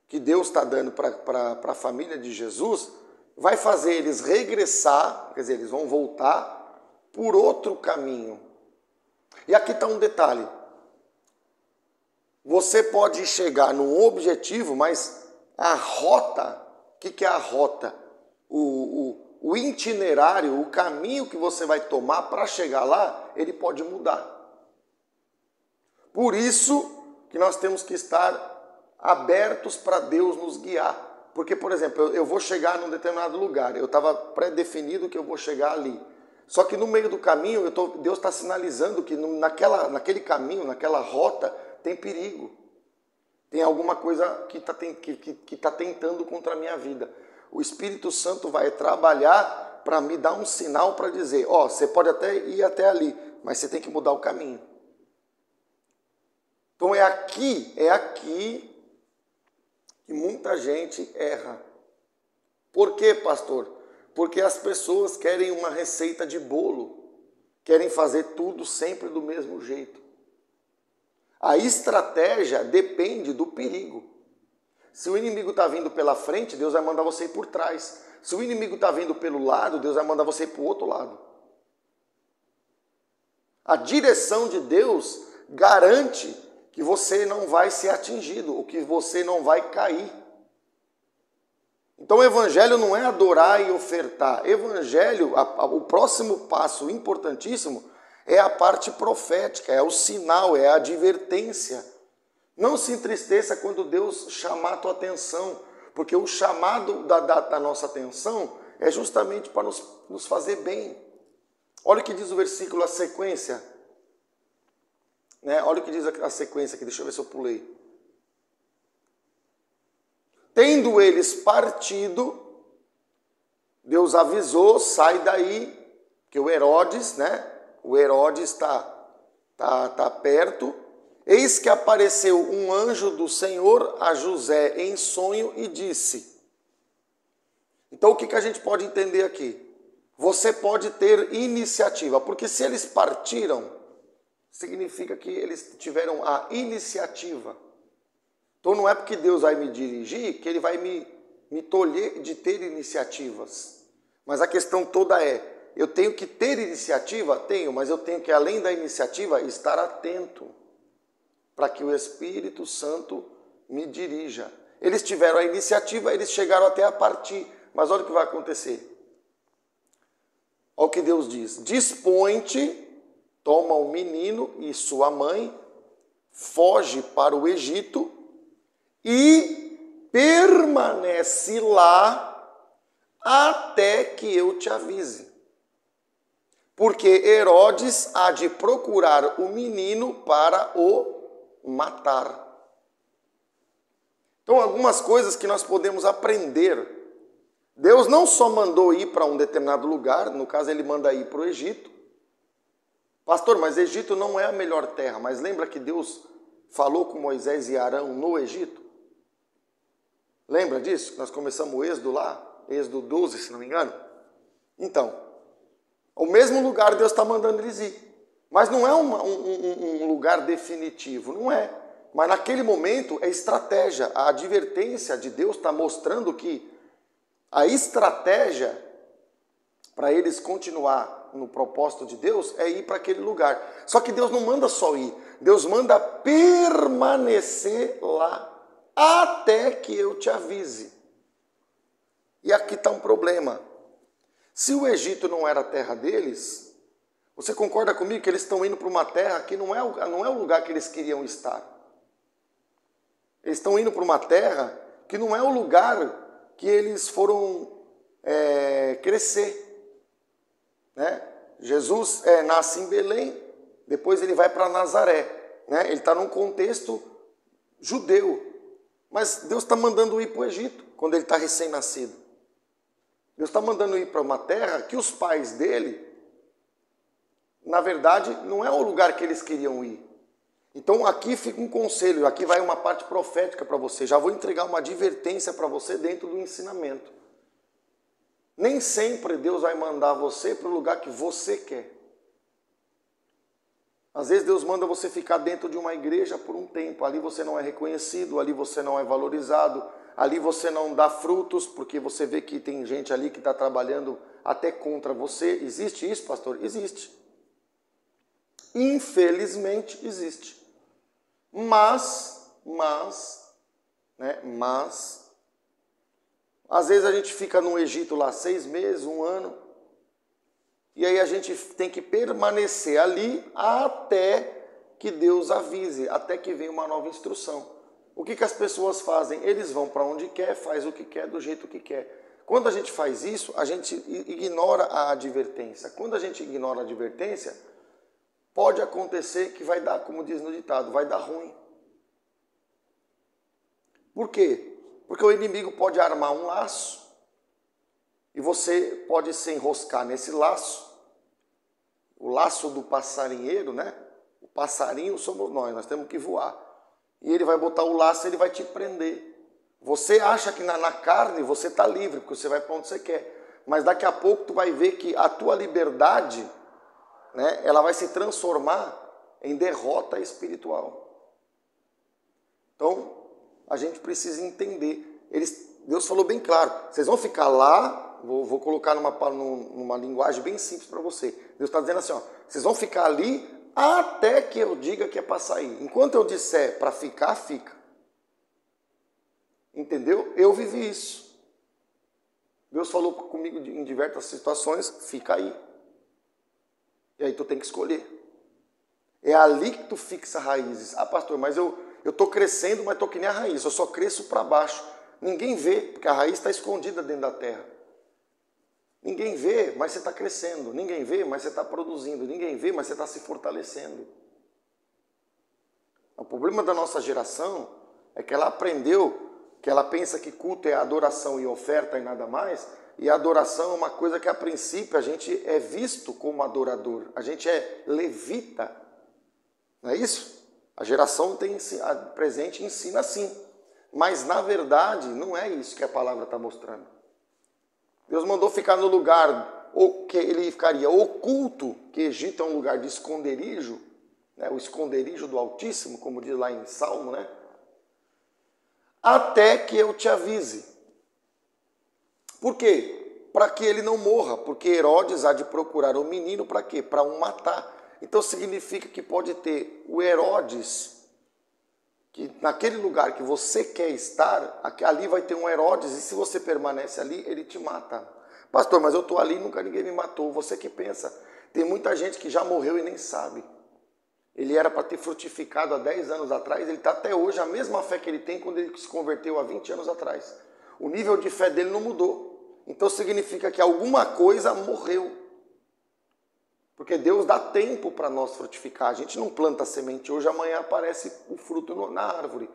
que Deus está dando para a família de Jesus vai fazer eles regressar, quer dizer, eles vão voltar por outro caminho. E aqui está um detalhe. Você pode chegar num objetivo, mas a rota, o que é a rota? O itinerário, o caminho que você vai tomar para chegar lá, ele pode mudar. Por isso que nós temos que estar abertos para Deus nos guiar. Porque, por exemplo, eu vou chegar num determinado lugar, eu estava pré-definido que eu vou chegar ali. Só que no meio do caminho, Deus está sinalizando que naquele caminho, naquela rota, tem perigo. Tem alguma coisa que está tentando contra a minha vida. O Espírito Santo vai trabalhar para me dar um sinal para dizer, ó, você pode até ir até ali, mas você tem que mudar o caminho. Então é aqui que muita gente erra. Por quê, pastor? Porque as pessoas querem uma receita de bolo, querem fazer tudo sempre do mesmo jeito. A estratégia depende do perigo. Se o inimigo está vindo pela frente, Deus vai mandar você ir por trás. Se o inimigo está vindo pelo lado, Deus vai mandar você ir para o outro lado. A direção de Deus garante que você não vai ser atingido, ou que você não vai cair. Então o evangelho não é adorar e ofertar. Evangelho, o próximo passo importantíssimo é a parte profética, é o sinal, é a advertência. Não se entristeça quando Deus chamar a tua atenção, porque o chamado da nossa atenção é justamente para nos fazer bem. Olha o que diz o versículo, a sequência. Né? Olha o que diz a sequência aqui, deixa eu ver se eu pulei. Tendo eles partido, Deus avisou, sai daí, que o Herodes, né? O Herodes está perto. Eis que apareceu um anjo do Senhor a José em sonho e disse. Então o que a gente pode entender aqui? Você pode ter iniciativa, porque se eles partiram, significa que eles tiveram a iniciativa. Então não é porque Deus vai me dirigir que ele vai me tolher de ter iniciativas. Mas a questão toda é, eu tenho que ter iniciativa? Tenho, mas eu tenho que, além da iniciativa, estar atento para que o Espírito Santo me dirija. Eles tiveram a iniciativa, eles chegaram até a partir. Mas olha o que vai acontecer. Olha o que Deus diz. Dispõe-te, toma o menino e sua mãe, foge para o Egito e permanece lá até que eu te avise. Porque Herodes há de procurar o menino para o matar. Então, algumas coisas que nós podemos aprender. Deus não só mandou ir para um determinado lugar, no caso ele manda ir para o Egito. Pastor, mas Egito não é a melhor terra, mas lembra que Deus falou com Moisés e Arão no Egito? Lembra disso? Nós começamos o Êxodo lá, Êxodo 12, se não me engano. Então, o mesmo lugar Deus está mandando eles ir. Mas não é um lugar definitivo, não é. Mas naquele momento é estratégia. A advertência de Deus está mostrando que a estratégia para eles continuar no propósito de Deus é ir para aquele lugar. Só que Deus não manda só ir, Deus manda permanecer lá até que eu te avise. E aqui está um problema. Se o Egito não era a terra deles, você concorda comigo que eles estão indo para uma terra que não é o lugar que eles queriam estar. Eles estão indo para uma terra que não é o lugar que eles foram crescer. Né? Jesus nasce em Belém, depois ele vai para Nazaré. Né? Ele está num contexto judeu. Mas Deus está mandando ir para o Egito, quando ele está recém-nascido. Deus está mandando ir para uma terra que os pais dele, na verdade, não é o lugar que eles queriam ir. Então aqui fica um conselho, aqui vai uma parte profética para você. Já vou entregar uma advertência para você dentro do ensinamento. Nem sempre Deus vai mandar você para o lugar que você quer. Às vezes Deus manda você ficar dentro de uma igreja por um tempo. Ali você não é reconhecido, ali você não é valorizado, ali você não dá frutos, porque você vê que tem gente ali que está trabalhando até contra você. Existe isso, pastor? Existe. Infelizmente existe. Mas, às vezes a gente fica no Egito lá 6 meses, 1 ano, e aí a gente tem que permanecer ali até que Deus avise, até que venha uma nova instrução. O que as pessoas fazem? Eles vão para onde quer, faz o que quer, do jeito que quer. Quando a gente faz isso, a gente ignora a advertência. Quando a gente ignora a advertência, pode acontecer que vai dar, como diz no ditado, vai dar ruim. Por quê? Porque o inimigo pode armar um laço e você pode se enroscar nesse laço, o laço do passarinheiro, né? O passarinho somos nós temos que voar. E ele vai botar o laço e ele vai te prender. Você acha que na carne você está livre, porque você vai para onde você quer. Mas daqui a pouco tu vai ver que a tua liberdade, né, ela vai se transformar em derrota espiritual. Então, a gente precisa entender. Deus falou bem claro, vocês vão ficar lá, vou colocar numa linguagem bem simples para você. Deus está dizendo assim, ó, vocês vão ficar ali até que eu diga que é para sair. Enquanto eu disser para ficar, fica. Entendeu? Eu vivi isso. Deus falou comigo em diversas situações, fica aí. E aí tu tem que escolher. É ali que tu fixa raízes. Ah, pastor, mas eu Eu estou crescendo, mas estou que nem a raiz, eu só cresço para baixo. Ninguém vê, porque a raiz está escondida dentro da terra. Ninguém vê, mas você está crescendo. Ninguém vê, mas você está produzindo. Ninguém vê, mas você está se fortalecendo. O problema da nossa geração é que ela aprendeu que ela pensa que culto é adoração e oferta e nada mais, e a adoração é uma coisa que a princípio a gente é visto como adorador, a gente é levita, não é isso? A geração presente ensina assim, mas na verdade não é isso que a palavra está mostrando. Deus mandou ficar no lugar que ele ficaria oculto, que Egito é um lugar de esconderijo, né? O esconderijo do Altíssimo, como diz lá em Salmo, né? Até que eu te avise. Por quê? Para que ele não morra, porque Herodes há de procurar o menino para quê? Para o matar. Então significa que pode ter o Herodes, que naquele lugar que você quer estar, ali vai ter um Herodes, e se você permanece ali, ele te mata. Pastor, mas eu estou ali e nunca ninguém me matou. Você que pensa. Tem muita gente que já morreu e nem sabe. Ele era para ter frutificado há 10 anos atrás, ele está até hoje a mesma fé que ele tem quando ele se converteu há 20 anos atrás. O nível de fé dele não mudou. Então significa que alguma coisa morreu. Porque Deus dá tempo para nós frutificar. A gente não planta semente hoje, amanhã aparece o fruto na árvore.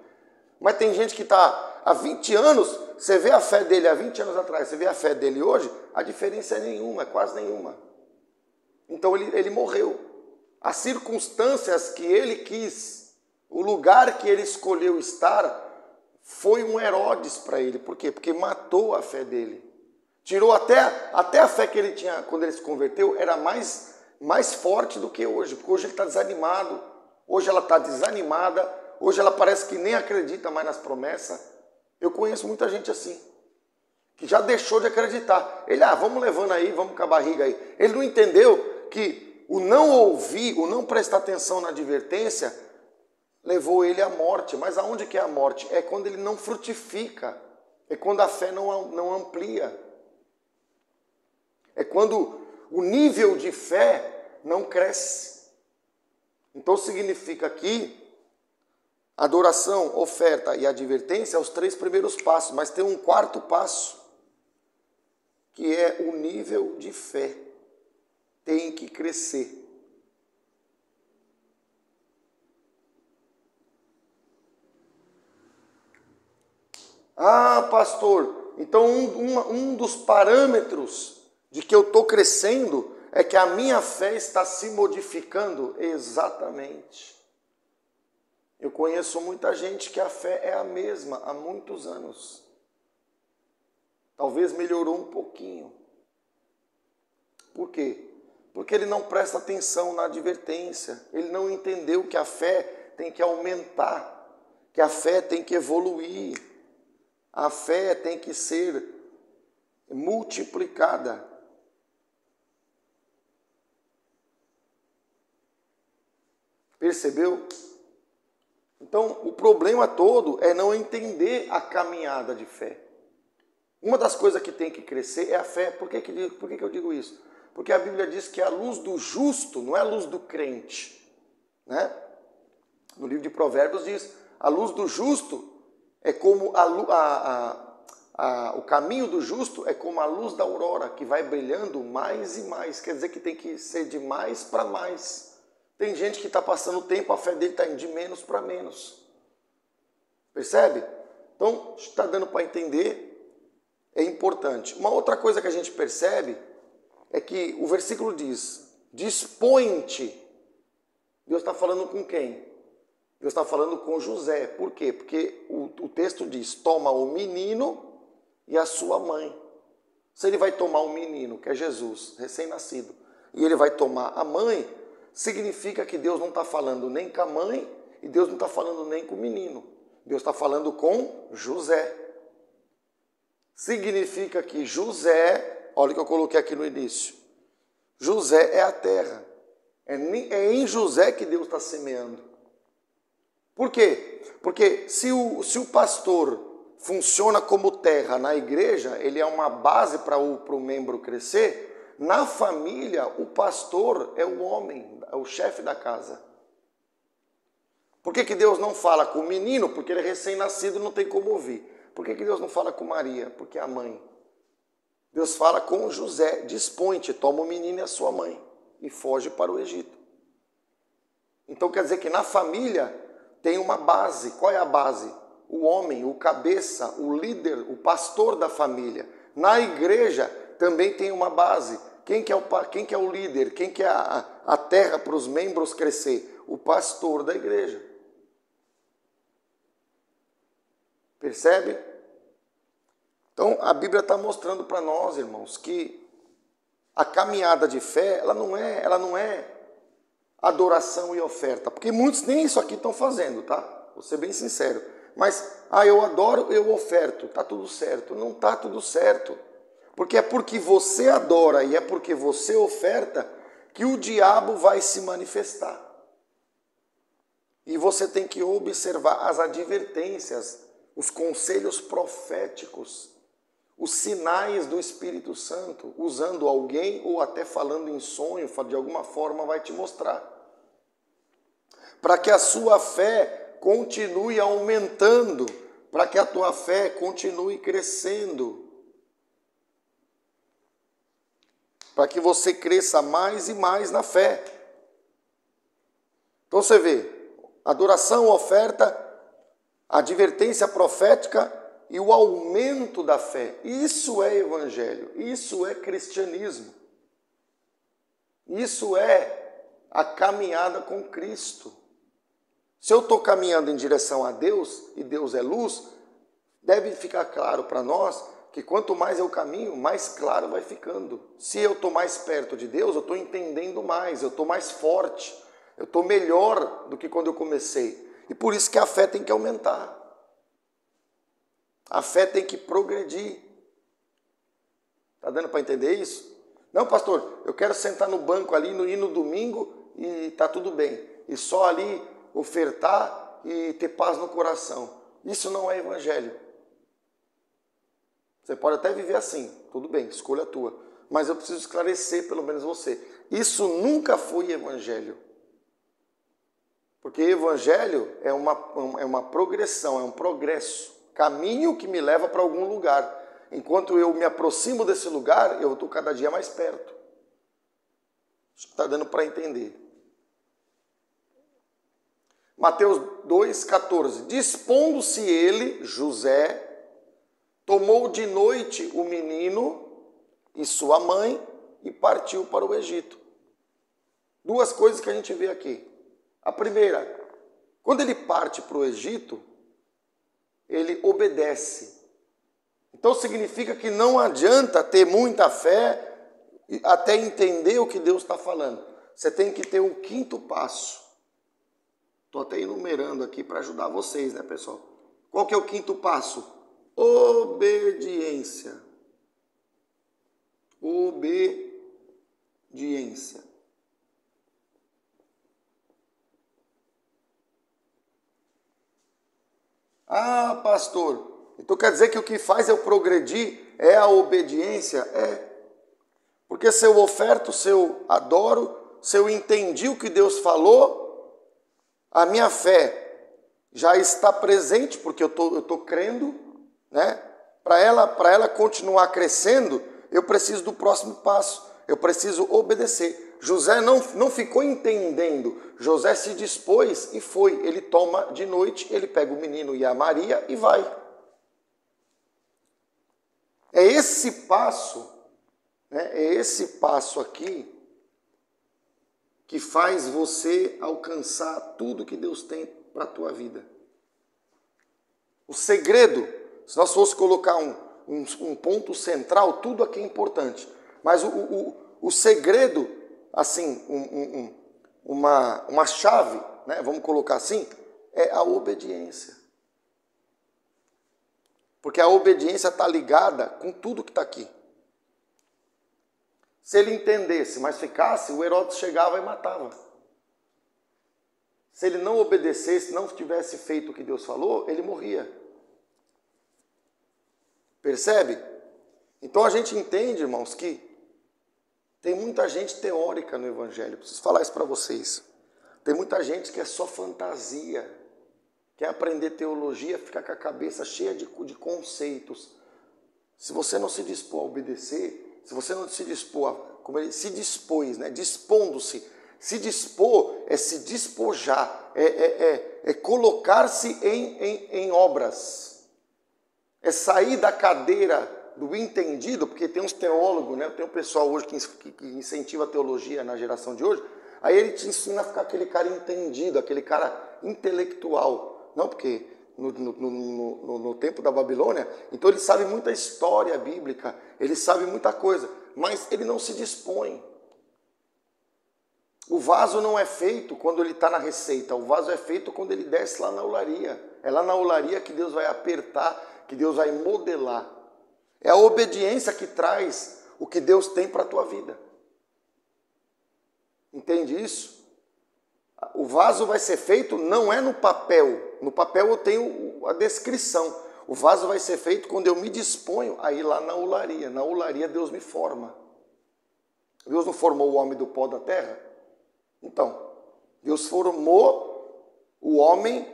Mas tem gente que está há 20 anos, você vê a fé dele há 20 anos atrás, você vê a fé dele hoje, a diferença é nenhuma, é quase nenhuma. Então ele morreu. As circunstâncias que ele quis, o lugar que ele escolheu estar, foi um Herodes para ele. Por quê? Porque matou a fé dele. Tirou até a fé que ele tinha quando ele se converteu, era mais forte do que hoje. Porque hoje ele está desanimado, hoje ela está desanimada, hoje ela parece que nem acredita mais nas promessas. Eu conheço muita gente assim, que já deixou de acreditar. Ele, vamos levando aí, vamos com a barriga aí. Ele não entendeu que o não ouvir, o não prestar atenção na advertência, levou ele à morte. Mas aonde que é a morte? É quando ele não frutifica. É quando a fé não amplia. É quando o nível de fé não cresce. Então significa que adoração, oferta e advertência são os 3 primeiros passos. Mas tem um 4º passo, que é o nível de fé. Tem que crescer. Pastor, então um dos parâmetros de que eu estou crescendo é que a minha fé está se modificando. Exatamente. Eu conheço muita gente que a fé é a mesma há muitos anos. Talvez melhorou um pouquinho. Por quê? Porque ele não presta atenção na advertência. Ele não entendeu que a fé tem que aumentar, que a fé tem que evoluir, a fé tem que ser multiplicada. Percebeu? Então, o problema todo é não entender a caminhada de fé. Uma das coisas que tem que crescer é a fé. Por que eu digo isso? Porque a Bíblia diz que a luz do justo não é a luz do crente, né? No livro de Provérbios diz, a luz do justo é como o caminho do justo é como a luz da aurora, que vai brilhando mais e mais. Quer dizer que tem que ser de mais para mais. Tem gente que está passando o tempo, a fé dele está indo de menos para menos. Percebe? Então, está dando para entender, é importante. Uma outra coisa que a gente percebe é que o versículo diz, dispõe-te. Deus está falando com quem? Deus está falando com José. Por quê? Porque o texto diz, toma o menino e a sua mãe. Se ele vai tomar o menino, que é Jesus, recém-nascido, e ele vai tomar a mãe, significa que Deus não está falando nem com a mãe e Deus não está falando nem com o menino. Deus está falando com José. Significa que José, olha o que eu coloquei aqui no início, José é a terra. É em José que Deus está semeando. Por quê? Porque se o pastor funciona como terra na igreja, ele é uma base para o membro crescer, na família o pastor é o homem, é o chefe da casa. Por que Deus não fala com o menino? Porque ele é recém-nascido e não tem como ouvir. Por que Deus não fala com Maria? Porque é a mãe. Deus fala com José, dispõe-te, toma o menino e a sua mãe e foge para o Egito. Então quer dizer que na família tem uma base. Qual é a base? O homem, o cabeça, o líder, o pastor da família. Na igreja também tem uma base. Quem que é o líder? Quem que é a terra para os membros crescer? O pastor da igreja. Percebe? Então a Bíblia está mostrando para nós, irmãos, que a caminhada de fé, ela não é adoração e oferta. Porque muitos nem isso aqui estão fazendo, tá? Vou ser bem sincero. Mas, eu adoro, eu oferto, tá tudo certo. Não tá tudo certo. Porque é porque você adora e é porque você oferta que o diabo vai se manifestar. E você tem que observar as advertências, os conselhos proféticos, os sinais do Espírito Santo, usando alguém ou até falando em sonho, de alguma forma vai te mostrar. Para que a sua fé continue aumentando, para que a tua fé continue crescendo, para que você cresça mais e mais na fé. Então você vê, adoração, oferta, advertência profética e o aumento da fé. Isso é evangelho, isso é cristianismo. Isso é a caminhada com Cristo. Se eu estou caminhando em direção a Deus, e Deus é luz, deve ficar claro para nós que quanto mais eu caminho, mais claro vai ficando. Se eu estou mais perto de Deus, eu estou entendendo mais, eu estou mais forte, eu estou melhor do que quando eu comecei. E por isso que a fé tem que aumentar. A fé tem que progredir. Está dando para entender isso? Não, pastor, eu quero sentar no banco ali e no domingo e está tudo bem. E só ali ofertar e ter paz no coração. Isso não é evangelho. Você pode até viver assim, tudo bem, escolha a tua. Mas eu preciso esclarecer, pelo menos você. Isso nunca foi evangelho. Porque evangelho é uma progressão, é um progresso. Caminho que me leva para algum lugar. Enquanto eu me aproximo desse lugar, eu estou cada dia mais perto. Acho que está dando para entender. Mateus 2,14. Dispondo-se ele, José, tomou de noite o menino e sua mãe e partiu para o Egito. Duas coisas que a gente vê aqui. A primeira, quando ele parte para o Egito, ele obedece. Então significa que não adianta ter muita fé até entender o que Deus está falando. Você tem que ter o quinto passo. Estou até enumerando aqui para ajudar vocês, né, pessoal? Qual que é o quinto passo? Obediência. Obediência. Ah, pastor, então quer dizer que o que faz eu progredir é a obediência? É. Porque se eu oferto, se eu adoro, se eu entendi o que Deus falou, a minha fé já está presente, porque eu tô crendo, né? Para ela continuar crescendo, eu preciso do próximo passo, eu preciso obedecer. José não ficou entendendo, José se dispôs e foi. Ele toma de noite, ele pega o menino e a Maria e vai. É esse passo, né? É esse passo aqui que faz você alcançar tudo que Deus tem para a tua vida. O segredo, se nós fosse colocar um ponto central, tudo aqui é importante, mas o segredo, assim, uma chave, né, vamos colocar assim, é a obediência. Porque a obediência está ligada com tudo que está aqui. Se ele entendesse, mas ficasse, o Herodes chegava e matava. Se ele não obedecesse, não tivesse feito o que Deus falou, ele morria. Percebe? Então a gente entende, irmãos, que tem muita gente teórica no Evangelho. Preciso falar isso para vocês. Tem muita gente que é só fantasia, quer aprender teologia, fica com a cabeça cheia de conceitos. Se você não se dispor a obedecer, se você não se dispor, como ele se dispôs, né? Dispondo-se. Se dispor é se despojar, é colocar-se em obras. É sair da cadeira do entendido, porque tem uns teólogos, né? Tem um pessoal hoje que incentiva a teologia na geração de hoje, aí ele te ensina a ficar aquele cara entendido, aquele cara intelectual. Não, porque no tempo da Babilônia, então ele sabe muita história bíblica, ele sabe muita coisa, mas ele não se dispõe. O vaso não é feito quando ele está na receita, o vaso é feito quando ele desce lá na olaria. É lá na olaria que Deus vai apertar, que Deus vai modelar. É a obediência que traz o que Deus tem para a tua vida. Entende isso? O vaso vai ser feito não é no papel. No papel eu tenho a descrição. O vaso vai ser feito quando eu me disponho a ir lá na olaria. Na olaria Deus me forma. Deus não formou o homem do pó da terra? Então, Deus formou o homem,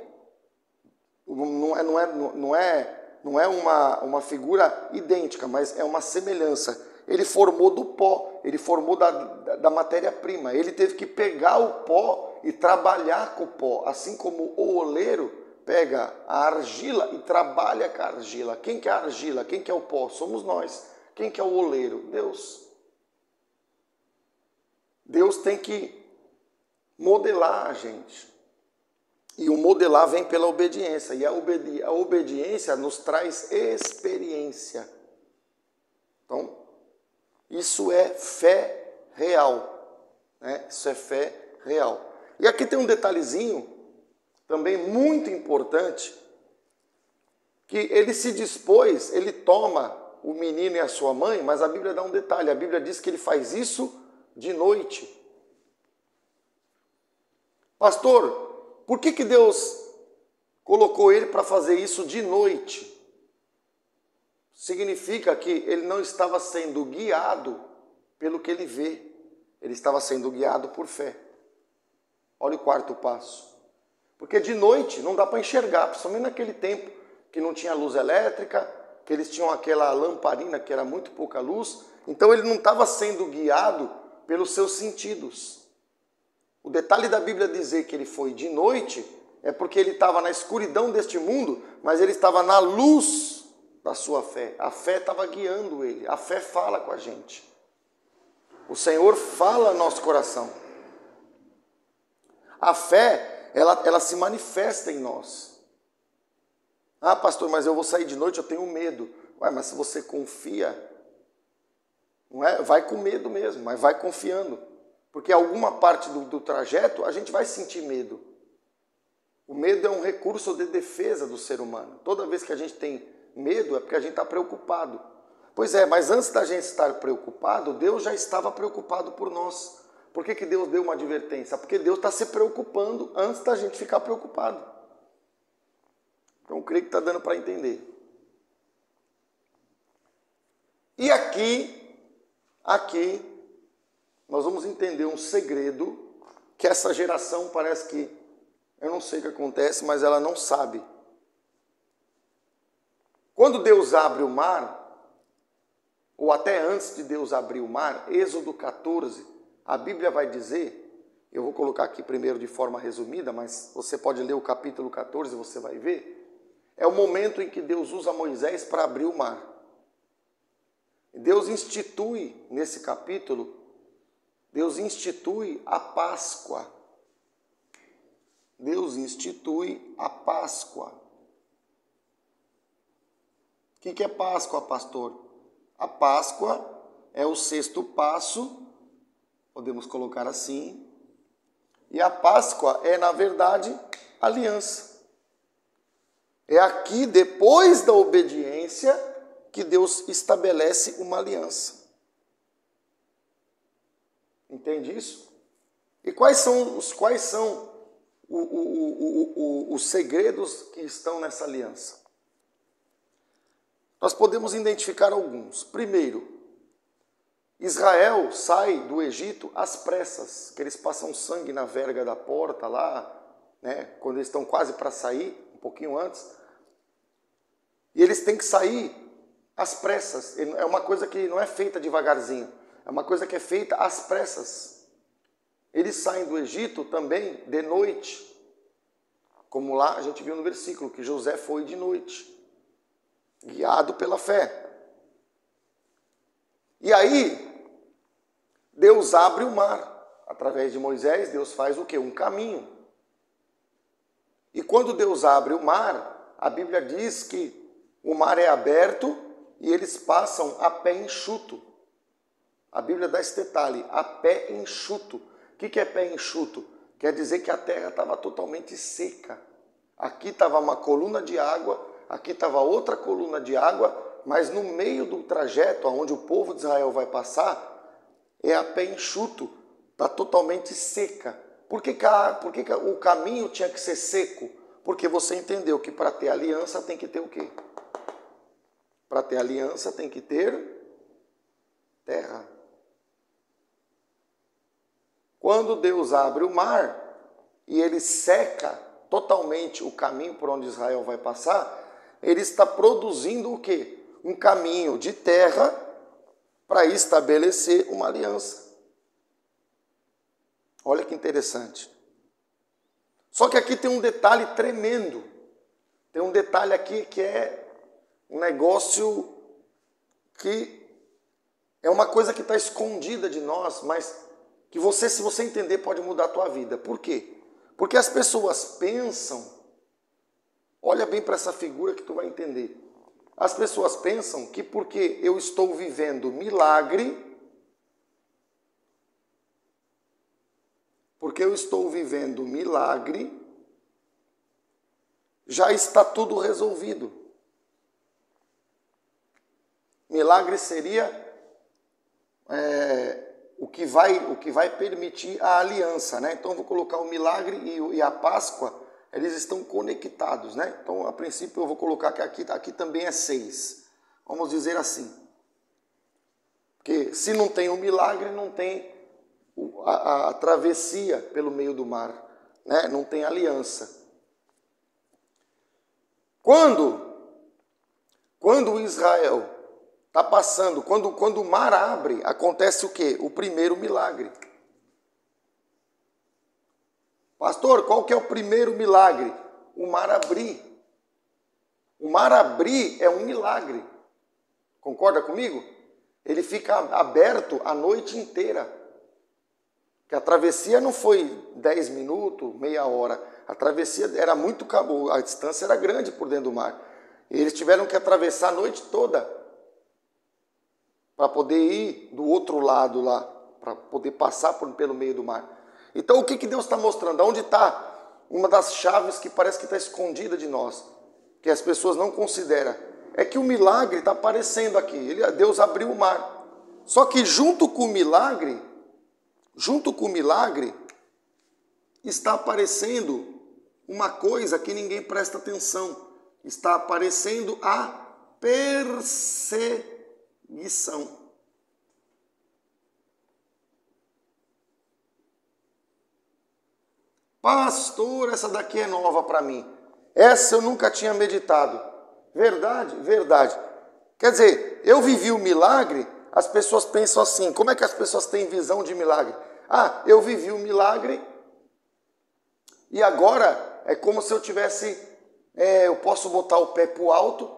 não é uma figura idêntica, mas é uma semelhança. Ele formou do pó, ele formou da matéria-prima. Ele teve que pegar o pó e trabalhar com o pó, assim como o oleiro pega a argila e trabalha com a argila. Quem que é a argila? Quem que é o pó? Somos nós. Quem que é o oleiro? Deus. Deus tem que modelar a gente. E o modelar vem pela obediência. E a obediência nos traz experiência. Então, isso é fé real. Né? Isso é fé real. E aqui tem um detalhezinho também muito importante, que ele se dispôs, ele toma o menino e a sua mãe, mas a Bíblia dá um detalhe. A Bíblia diz que ele faz isso de noite. Pastor, por que Deus colocou ele para fazer isso de noite? Significa que ele não estava sendo guiado pelo que ele vê. Ele estava sendo guiado por fé. Olha o quarto passo. Porque de noite não dá para enxergar, principalmente naquele tempo que não tinha luz elétrica, que eles tinham aquela lamparina que era muito pouca luz. Então ele não estava sendo guiado pelos seus sentidos. O detalhe da Bíblia dizer que ele foi de noite é porque ele estava na escuridão deste mundo, mas ele estava na luz da sua fé. A fé estava guiando ele. A fé fala com a gente. O Senhor fala no nosso coração. A fé, ela se manifesta em nós. Ah, pastor, mas eu vou sair de noite, eu tenho medo. Ué, mas se você confia, não é? Vai com medo mesmo, mas vai confiando. Porque alguma parte do trajeto a gente vai sentir medo. O medo é um recurso de defesa do ser humano. Toda vez que a gente tem medo é porque a gente está preocupado. Pois é, mas antes da gente estar preocupado, Deus já estava preocupado por nós. Por que Deus deu uma advertência? Porque Deus está se preocupando antes da gente ficar preocupado. Então, eu creio que está dando para entender. E aqui, nós vamos entender um segredo que essa geração parece que, eu não sei o que acontece, mas ela não sabe. Quando Deus abre o mar, ou até antes de Deus abrir o mar, Êxodo 14, a Bíblia vai dizer, eu vou colocar aqui primeiro de forma resumida, mas você pode ler o capítulo 14 e você vai ver, é o momento em que Deus usa Moisés para abrir o mar. Deus institui, nesse capítulo, Deus institui a Páscoa. Deus institui a Páscoa. O que é Páscoa, pastor? A Páscoa é o sexto passo, podemos colocar assim. E a Páscoa é, na verdade, aliança. É aqui, depois da obediência, que Deus estabelece uma aliança. Entende isso? E quais são os segredos que estão nessa aliança? Nós podemos identificar alguns. Primeiro, Israel sai do Egito às pressas, que eles passam sangue na verga da porta lá, né, quando eles estão quase para sair, um pouquinho antes. E eles têm que sair às pressas. É uma coisa que não é feita devagarzinho, é uma coisa que é feita às pressas. Eles saem do Egito também de noite, como lá a gente viu no versículo, que José foi de noite, guiado pela fé. E aí, Deus abre o mar. Através de Moisés, Deus faz o quê? Um caminho. E quando Deus abre o mar, a Bíblia diz que o mar é aberto e eles passam a pé enxuto. A Bíblia dá esse detalhe, a pé enxuto. O que é pé enxuto? Quer dizer que a terra estava totalmente seca. Aqui estava uma coluna de água, aqui estava outra coluna de água, mas no meio do trajeto, onde o povo de Israel vai passar, é a pé enxuto, está totalmente seca. Por que o caminho tinha que ser seco? Porque você entendeu que para ter aliança tem que ter o quê? Para ter aliança tem que ter terra. Quando Deus abre o mar e ele seca totalmente o caminho por onde Israel vai passar, ele está produzindo o quê? Um caminho de terra para estabelecer uma aliança. Olha que interessante. Só que aqui tem um detalhe tremendo. Tem um detalhe aqui que é um negócio que é uma coisa que está escondida de nós, mas que você, se você entender, pode mudar a tua vida. Por quê? Porque as pessoas pensam, olha bem para essa figura que tu vai entender. As pessoas pensam que porque eu estou vivendo milagre, já está tudo resolvido. Milagre seria o que vai permitir a aliança, né? Então, eu vou colocar o milagre e a Páscoa, eles estão conectados, né? Então, a princípio, eu vou colocar que aqui também é 6. Vamos dizer assim. Porque se não tem o milagre, não tem a travessia pelo meio do mar, né? Não tem aliança. Quando Israel está passando, quando o mar abre, acontece o quê? O primeiro milagre. Pastor, qual que é o primeiro milagre? O mar abrir. O mar abrir é um milagre. Concorda comigo? Ele fica aberto a noite inteira. Que a travessia não foi 10 minutos, meia hora. A travessia era muito, a distância era grande por dentro do mar. E eles tiveram que atravessar a noite toda para poder ir do outro lado lá, para poder passar pelo meio do mar. Então, o que Deus está mostrando? Onde está uma das chaves que parece que está escondida de nós, que as pessoas não consideram? É que o milagre está aparecendo aqui. Deus abriu o mar. Só que junto com o milagre, está aparecendo uma coisa que ninguém presta atenção. Está aparecendo a perseguição. Pastor, essa daqui é nova para mim. Essa eu nunca tinha meditado. Verdade? Verdade. Quer dizer, eu vivi o milagre, as pessoas pensam assim. Como é que as pessoas têm visão de milagre? Ah, eu vivi o milagre e agora é como se eu tivesse... eu posso botar o pé para o alto,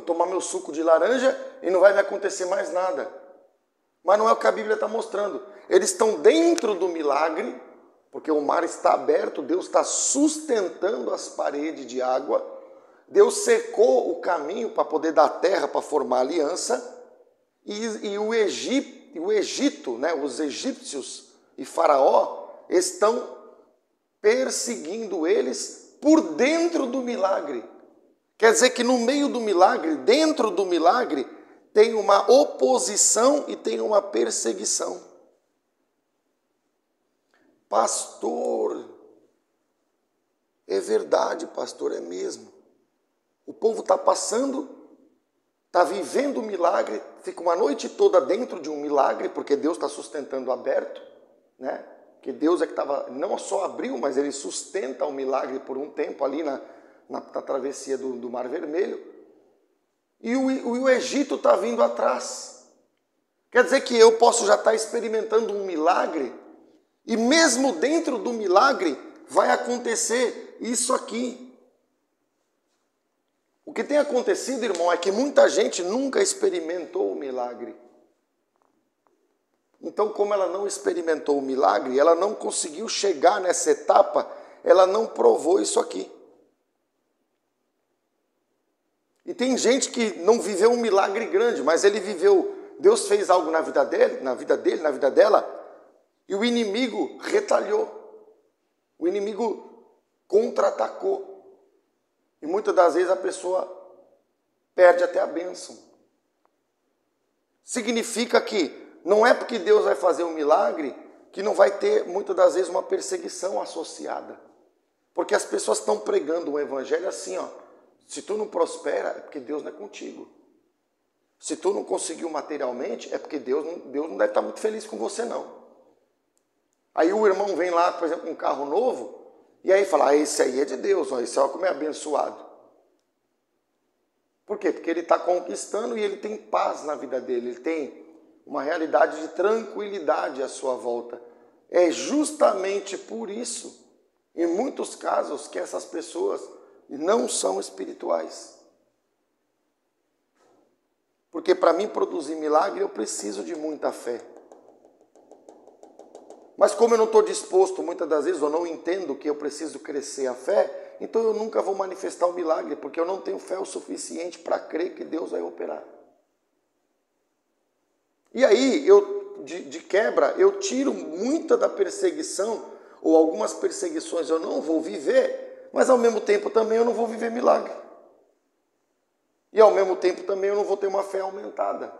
tomar meu suco de laranja e não vai me acontecer mais nada. Mas não é o que a Bíblia está mostrando. Eles estão dentro do milagre, porque o mar está aberto, Deus está sustentando as paredes de água, Deus secou o caminho para poder dar terra para formar aliança, e o Egito, né, os egípcios e Faraó estão perseguindo eles por dentro do milagre. Quer dizer que no meio do milagre, dentro do milagre, tem uma oposição e tem uma perseguição. Pastor, é verdade, pastor, é mesmo. O povo está passando está vivendo o milagre, fica uma noite toda dentro de um milagre, porque Deus está sustentando aberto, né? Que Deus é que estava, não só abriu, mas ele sustenta o milagre por um tempo ali na travessia do Mar Vermelho. E o Egito está vindo atrás. Quer dizer que eu posso já estar experimentando um milagre, e mesmo dentro do milagre vai acontecer isso aqui. O que tem acontecido, irmão, é que muita gente nunca experimentou o milagre. Então, como ela não experimentou o milagre, ela não conseguiu chegar nessa etapa, ela não provou isso aqui. E tem gente que não viveu um milagre grande, mas ele viveu, Deus fez algo na vida dele, na vida dela, e o inimigo retalhou. O inimigo contra-atacou. E muitas das vezes a pessoa perde até a bênção. Significa que não é porque Deus vai fazer um milagre que não vai ter, muitas das vezes, uma perseguição associada. Porque as pessoas estão pregando um evangelho assim, ó. Se tu não prospera, é porque Deus não é contigo. Se tu não conseguiu materialmente, é porque Deus não deve estar muito feliz com você, não. Aí o irmão vem lá, por exemplo, com um carro novo, e aí fala, esse aí é de Deus, ó, esse é como é abençoado. Por quê? Porque ele está conquistando e ele tem paz na vida dele, ele tem uma realidade de tranquilidade à sua volta. É justamente por isso, em muitos casos, que essas pessoas não são espirituais. Porque para mim produzir milagre, eu preciso de muita fé. Mas como eu não estou disposto, muitas das vezes, eu não entendo que eu preciso crescer a fé, então eu nunca vou manifestar o milagre, porque eu não tenho fé o suficiente para crer que Deus vai operar. E aí, de quebra, eu tiro muita da perseguição, ou algumas perseguições eu não vou viver, mas ao mesmo tempo também eu não vou viver milagre. E ao mesmo tempo também eu não vou ter uma fé aumentada.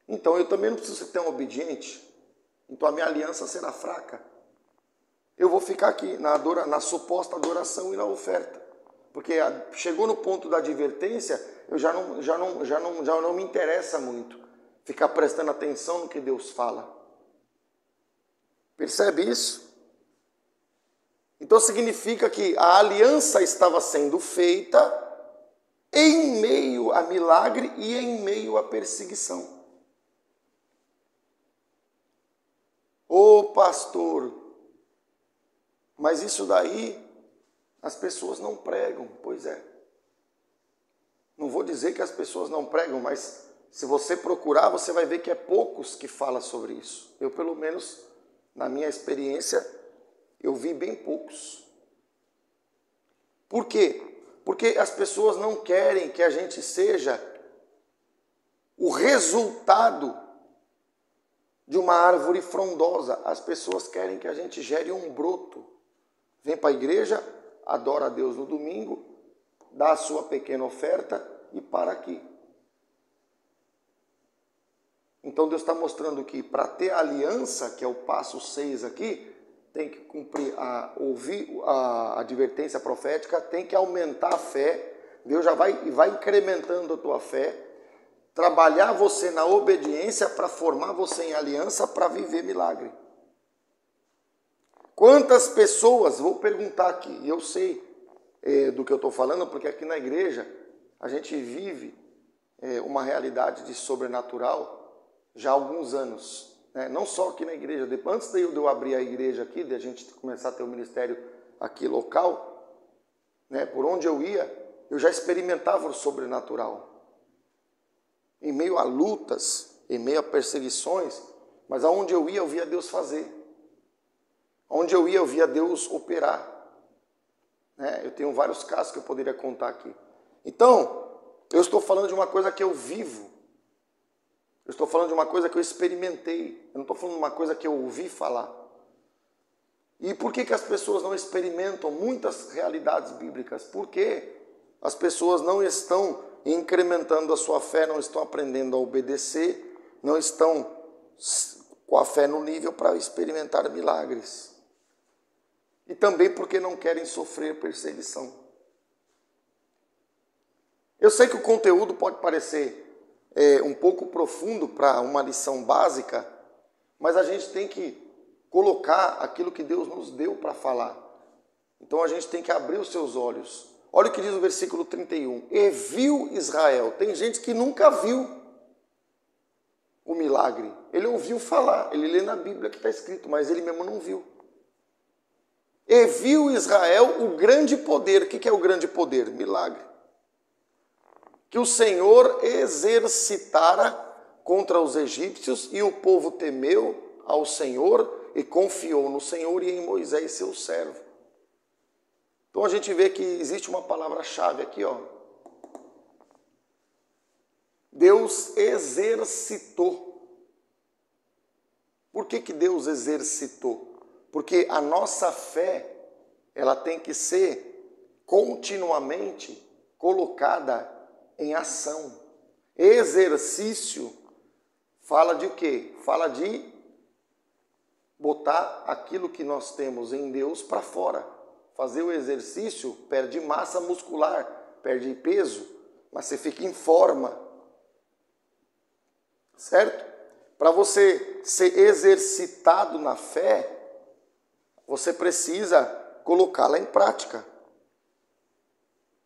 Então eu também não preciso ser tão obediente. Então a minha aliança será fraca. Eu vou ficar aqui na suposta adoração e na oferta. Porque chegou no ponto da advertência, eu já não me interessa muito ficar prestando atenção no que Deus fala. Percebe isso? Então significa que a aliança estava sendo feita em meio a milagre e em meio a perseguição. Ô pastor, mas isso daí as pessoas não pregam. Pois é. Não vou dizer que as pessoas não pregam, mas se você procurar, você vai ver que é poucos que falam sobre isso. Eu, pelo menos, na minha experiência, eu vi bem poucos. Por quê? Porque as pessoas não querem que a gente seja o resultado de uma árvore frondosa. As pessoas querem que a gente gere um broto. Vem para a igreja, adora a Deus no domingo, dá a sua pequena oferta e para aqui. Então Deus está mostrando que para ter a aliança, que é o passo 6 aqui, tem que cumprir, ouvir a advertência profética, tem que aumentar a fé. Deus já vai incrementando a tua fé, trabalhar você na obediência para formar você em aliança para viver milagre. Quantas pessoas, vou perguntar aqui, eu sei do que eu estou falando, porque aqui na igreja a gente vive uma realidade de sobrenatural já há alguns anos. Não só aqui na igreja, antes de eu abrir a igreja aqui, de a gente começar a ter um ministério aqui local, por onde eu ia, eu já experimentava o sobrenatural. Em meio a lutas, em meio a perseguições, mas aonde eu ia, eu via Deus fazer. Onde eu ia, eu via Deus operar. Eu tenho vários casos que eu poderia contar aqui. Então, eu estou falando de uma coisa que eu vivo. Eu estou falando de uma coisa que eu experimentei. Eu não estou falando de uma coisa que eu ouvi falar. E por que as pessoas não experimentam muitas realidades bíblicas? Porque as pessoas não estão incrementando a sua fé, não estão aprendendo a obedecer, não estão com a fé no nível para experimentar milagres. E também porque não querem sofrer perseguição. Eu sei que o conteúdo pode parecer um pouco profundo para uma lição básica, mas a gente tem que colocar aquilo que Deus nos deu para falar. Então a gente tem que abrir os seus olhos. Olha o que diz o versículo 31. E viu Israel. Tem gente que nunca viu o milagre. Ele ouviu falar, ele lê na Bíblia que está escrito, mas ele mesmo não viu. E viu Israel o grande poder. O que é o grande poder? Milagre. Que o Senhor exercitara contra os egípcios, e o povo temeu ao Senhor e confiou no Senhor e em Moisés, seu servo. Então a gente vê que existe uma palavra-chave aqui, ó. Deus exercitou. Por que Deus exercitou? Porque a nossa fé, ela tem que ser continuamente colocada em ação. Exercício fala de o quê? Fala de botar aquilo que nós temos em Deus para fora. Fazer o exercício perde massa muscular, perde peso, mas você fica em forma. Certo? Para você ser exercitado na fé, você precisa colocá-la em prática.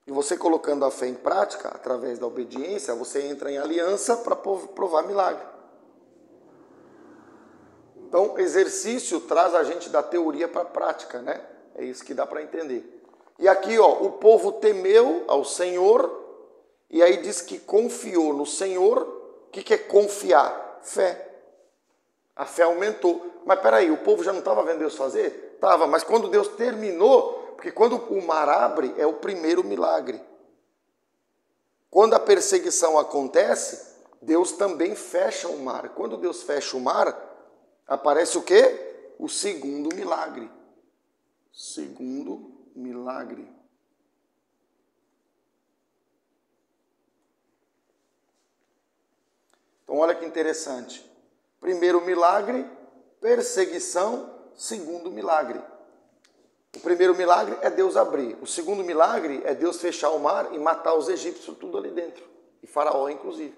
E você colocando a fé em prática, através da obediência, você entra em aliança para provar milagre. Então, exercício traz a gente da teoria para a prática, né? É isso que dá para entender. E aqui, ó, o povo temeu ao Senhor, e aí diz que confiou no Senhor. O que é confiar? Fé. A fé aumentou. Mas peraí, o povo já não estava vendo Deus fazer? Estava, mas quando Deus terminou, porque quando o mar abre, é o primeiro milagre. Quando a perseguição acontece, Deus também fecha o mar. Quando Deus fecha o mar, aparece o quê? O segundo milagre. Segundo milagre. Então olha que interessante. Primeiro milagre, perseguição, segundo milagre. O primeiro milagre é Deus abrir. O segundo milagre é Deus fechar o mar e matar os egípcios tudo ali dentro. E Faraó, inclusive.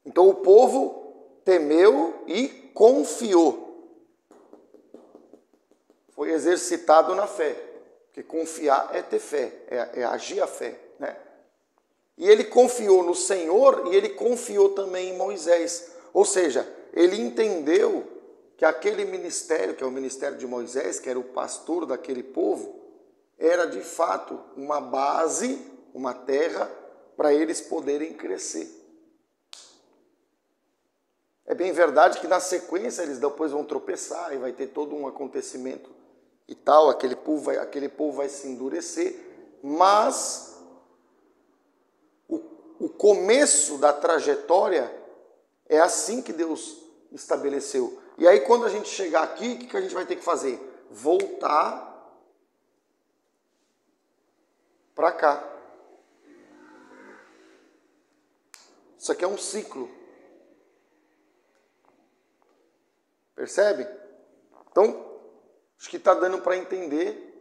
Então o povo temeu e confiou. Foi exercitado na fé. Porque confiar é ter fé, é agir a fé, né? E ele confiou no Senhor e ele confiou também em Moisés. Ou seja, ele entendeu que aquele ministério, que é o ministério de Moisés, que era o pastor daquele povo, era de fato uma base, uma terra, para eles poderem crescer. É bem verdade que na sequência eles depois vão tropeçar e vai ter todo um acontecimento e tal, aquele povo vai se endurecer, mas o começo da trajetória é assim que Deus estabeleceu. E aí quando a gente chegar aqui, o que a gente vai ter que fazer? Voltar para cá. Isso aqui é um ciclo. Percebe? Então, acho que está dando para entender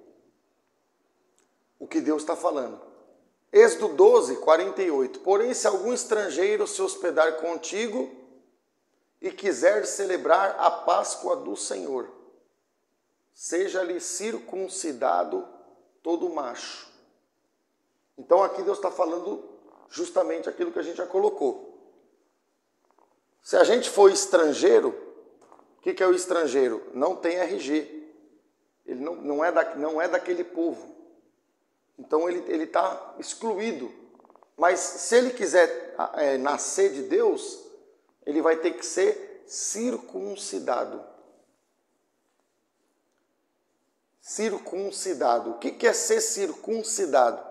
o que Deus está falando. Êxodo 12, 48. Porém, se algum estrangeiro se hospedar contigo e quiser celebrar a Páscoa do Senhor, seja-lhe circuncidado todo macho. Então aqui Deus está falando justamente aquilo que a gente já colocou. Se a gente for estrangeiro, o que é o estrangeiro? Não tem RG. Ele não é daquele povo. Então ele está excluído. Mas se ele quiser nascer de Deus, ele vai ter que ser circuncidado. Circuncidado. O que é ser circuncidado?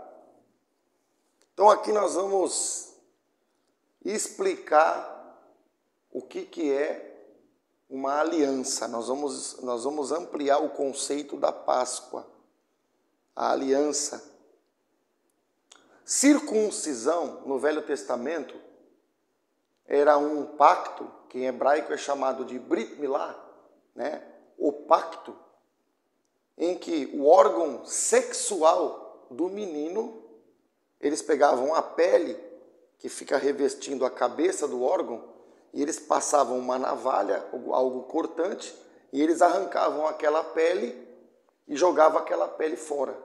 Então aqui nós vamos explicar o que é uma aliança. Nós vamos ampliar o conceito da Páscoa. A aliança. Circuncisão, no Velho Testamento, era um pacto, que em hebraico é chamado de Brit Milá, né? O pacto, em que o órgão sexual do menino eles pegavam a pele que fica revestindo a cabeça do órgão e eles passavam uma navalha, algo cortante, e eles arrancavam aquela pele e jogavam aquela pele fora.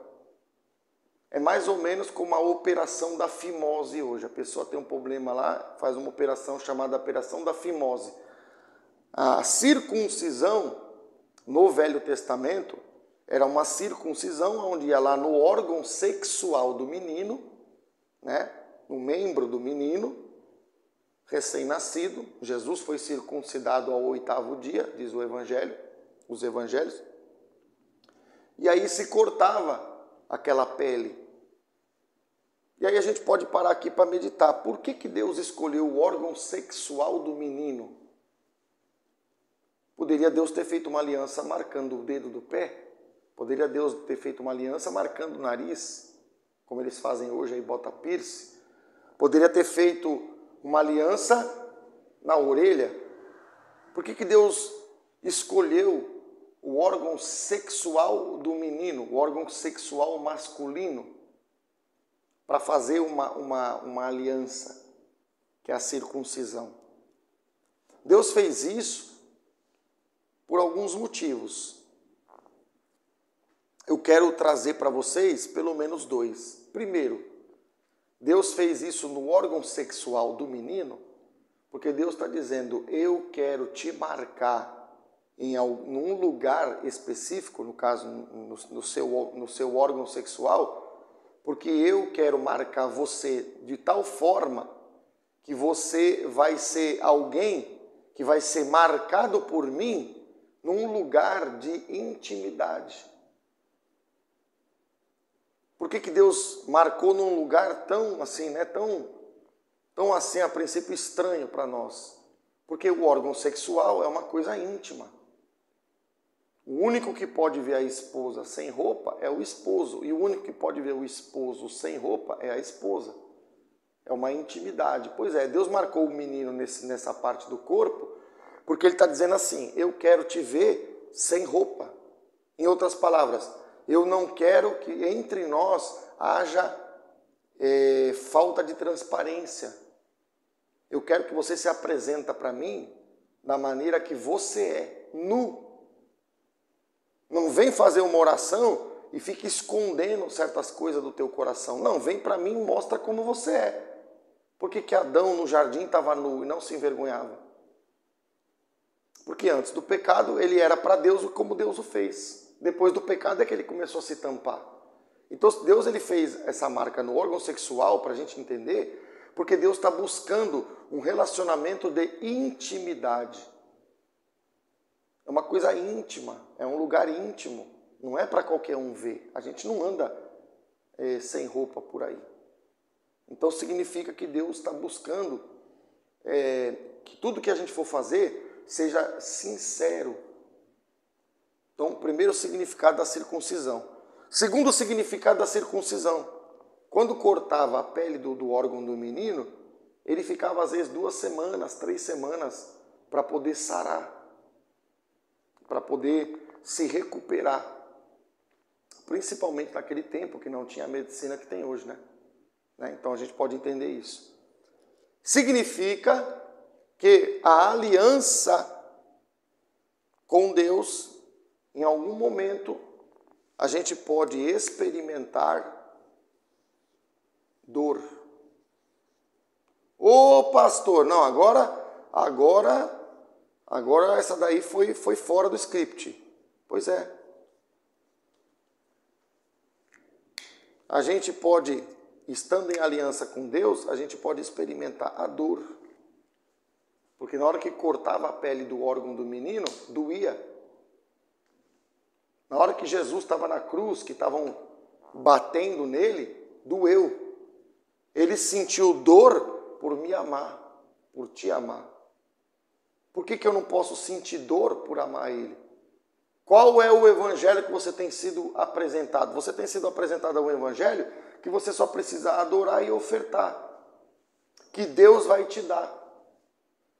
É mais ou menos como a operação da fimose hoje. A pessoa tem um problema lá, faz uma operação chamada operação da fimose. A circuncisão no Velho Testamento era uma circuncisão onde ia lá no órgão sexual do menino, né, no membro do menino, recém-nascido. Jesus foi circuncidado ao 8º dia, diz o Evangelho, os Evangelhos. E aí se cortava aquela pele. E aí a gente pode parar aqui para meditar. Por que Deus escolheu o órgão sexual do menino? Poderia Deus ter feito uma aliança marcando o dedo do pé? Poderia Deus ter feito uma aliança marcando o nariz, como eles fazem hoje, aí bota piercing? Poderia ter feito uma aliança na orelha? Por que Deus escolheu o órgão sexual do menino, o órgão sexual masculino, para fazer uma aliança, que é a circuncisão? Deus fez isso por alguns motivos. Eu quero trazer para vocês pelo menos 2. Primeiro, Deus fez isso no órgão sexual do menino, porque Deus está dizendo, eu quero te marcar em algum lugar específico, no caso no seu órgão sexual, porque eu quero marcar você de tal forma que você vai ser alguém que vai ser marcado por mim num lugar de intimidade. Por que Deus marcou num lugar tão assim, né, tão assim a princípio estranho para nós? Porque o órgão sexual é uma coisa íntima. O único que pode ver a esposa sem roupa é o esposo. E o único que pode ver o esposo sem roupa é a esposa. É uma intimidade. Pois é, Deus marcou o menino nessa parte do corpo, porque ele está dizendo assim, eu quero te ver sem roupa. Em outras palavras, eu não quero que entre nós haja falta de transparência. Eu quero que você se apresenta para mim da maneira que você é, nu. Não vem fazer uma oração e fique escondendo certas coisas do teu coração. Não, vem para mim e mostra como você é. Por que Adão no jardim estava nu e não se envergonhava? Porque antes do pecado ele era para Deus como Deus o fez. Depois do pecado é que ele começou a se tampar. Então Deus ele fez essa marca no órgão sexual para a gente entender, porque Deus está buscando um relacionamento de intimidade. É uma coisa íntima, é um lugar íntimo, não é para qualquer um ver. A gente não anda sem roupa por aí. Então significa que Deus está buscando que tudo que a gente for fazer seja sincero. Então, primeiro significado da circuncisão. Segundo significado da circuncisão, quando cortava a pele do órgão do menino, ele ficava às vezes 2 semanas, 3 semanas para poder sarar, para poder se recuperar. Principalmente naquele tempo que não tinha a medicina que tem hoje, né? Então a gente pode entender isso. Significa que a aliança com Deus, em algum momento, a gente pode experimentar dor. Ô pastor, não, agora essa daí foi fora do script. Pois é. A gente pode, estando em aliança com Deus, a gente pode experimentar a dor. Porque na hora que cortava a pele do órgão do menino, doía. Na hora que Jesus estava na cruz, que estavam batendo nele, doeu. Ele sentiu dor por me amar, por te amar. Por que eu não posso sentir dor por amar ele? Qual é o evangelho que você tem sido apresentado? Você tem sido apresentado a um evangelho que você só precisa adorar e ofertar. Que Deus vai te dar.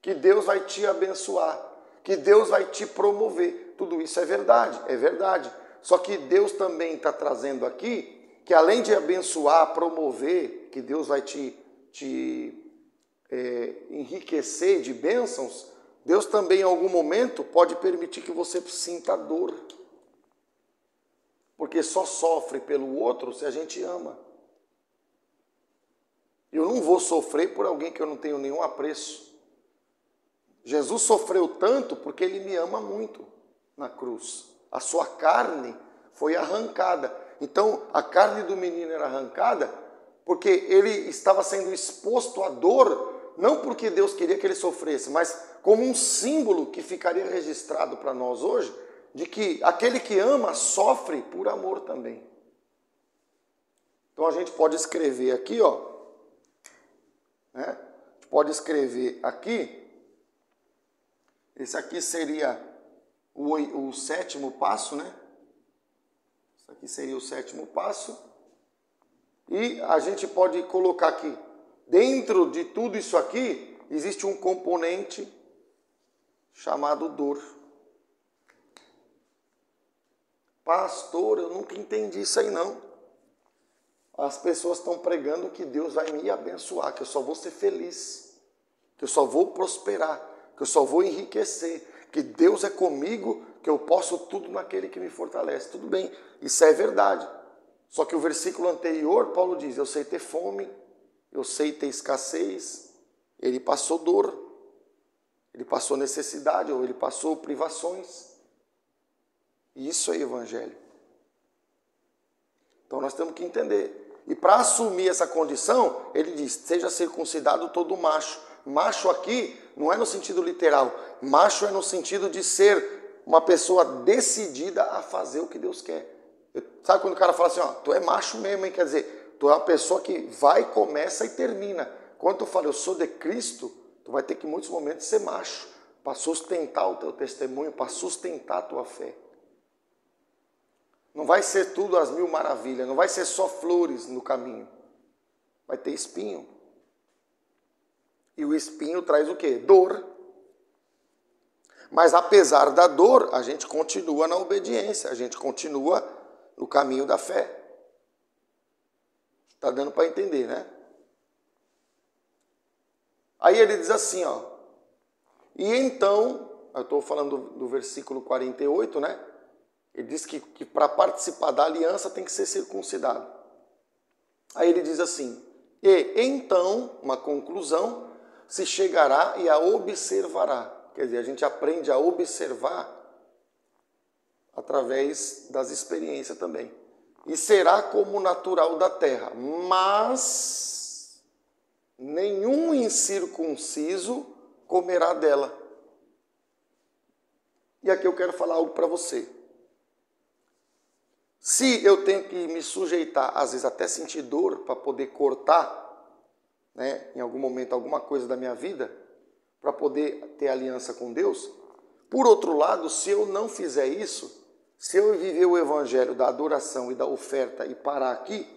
Que Deus vai te abençoar. Que Deus vai te promover. Tudo isso é verdade, é verdade. Só que Deus também está trazendo aqui que além de abençoar, promover, que Deus vai te enriquecer de bênçãos, Deus também em algum momento pode permitir que você sinta dor. Porque só sofre pelo outro se a gente ama. Eu não vou sofrer por alguém que eu não tenho nenhum apreço. Jesus sofreu tanto porque ele me ama muito na cruz. A sua carne foi arrancada. Então, a carne do menino era arrancada porque ele estava sendo exposto à dor, não porque Deus queria que ele sofresse, mas como um símbolo que ficaria registrado para nós hoje, de que aquele que ama sofre por amor também. Então, a gente pode escrever aqui, ó, né? A gente pode escrever aqui, esse aqui seria o sétimo passo, né? Isso aqui seria o sétimo passo. E a gente pode colocar aqui, dentro de tudo isso aqui, existe um componente chamado dor. Pastor, eu nunca entendi isso aí não. As pessoas estão pregando que Deus vai me abençoar, que eu só vou ser feliz, que eu só vou prosperar, que eu só vou enriquecer, que Deus é comigo, que eu posso tudo naquele que me fortalece. Tudo bem, isso é verdade. Só que o versículo anterior, Paulo diz, eu sei ter fome, eu sei ter escassez. Ele passou dor, ele passou necessidade, ou ele passou privações. E isso é evangelho. Então nós temos que entender. E para assumir essa condição, ele diz, seja circuncidado todo macho. Macho aqui não é no sentido literal. Macho é no sentido de ser uma pessoa decidida a fazer o que Deus quer. Sabe quando o cara fala assim, ó, tu é macho mesmo, hein? Quer dizer, tu é uma pessoa que vai, começa e termina. Quando tu fala, eu sou de Cristo, tu vai ter que em muitos momentos ser macho, para sustentar o teu testemunho, para sustentar a tua fé. Não vai ser tudo às mil maravilhas, não vai ser só flores no caminho. Vai ter espinho. E o espinho traz o quê? Dor. Mas apesar da dor, a gente continua na obediência, a gente continua no caminho da fé. Está dando para entender, né? Aí ele diz assim, ó. E então, eu estou falando do versículo 48, né? Ele diz que para participar da aliança tem que ser circuncidado. Aí ele diz assim, e então, uma conclusão, se chegará e a observará. Quer dizer, a gente aprende a observar através das experiências também. E será como natural da terra, mas nenhum incircunciso comerá dela. E aqui eu quero falar algo para você. Se eu tenho que me sujeitar, às vezes até sentir dor, para poder cortar, né, em algum momento, alguma coisa da minha vida, para poder ter aliança com Deus, por outro lado, se eu não fizer isso, se eu viver o evangelho da adoração e da oferta e parar aqui,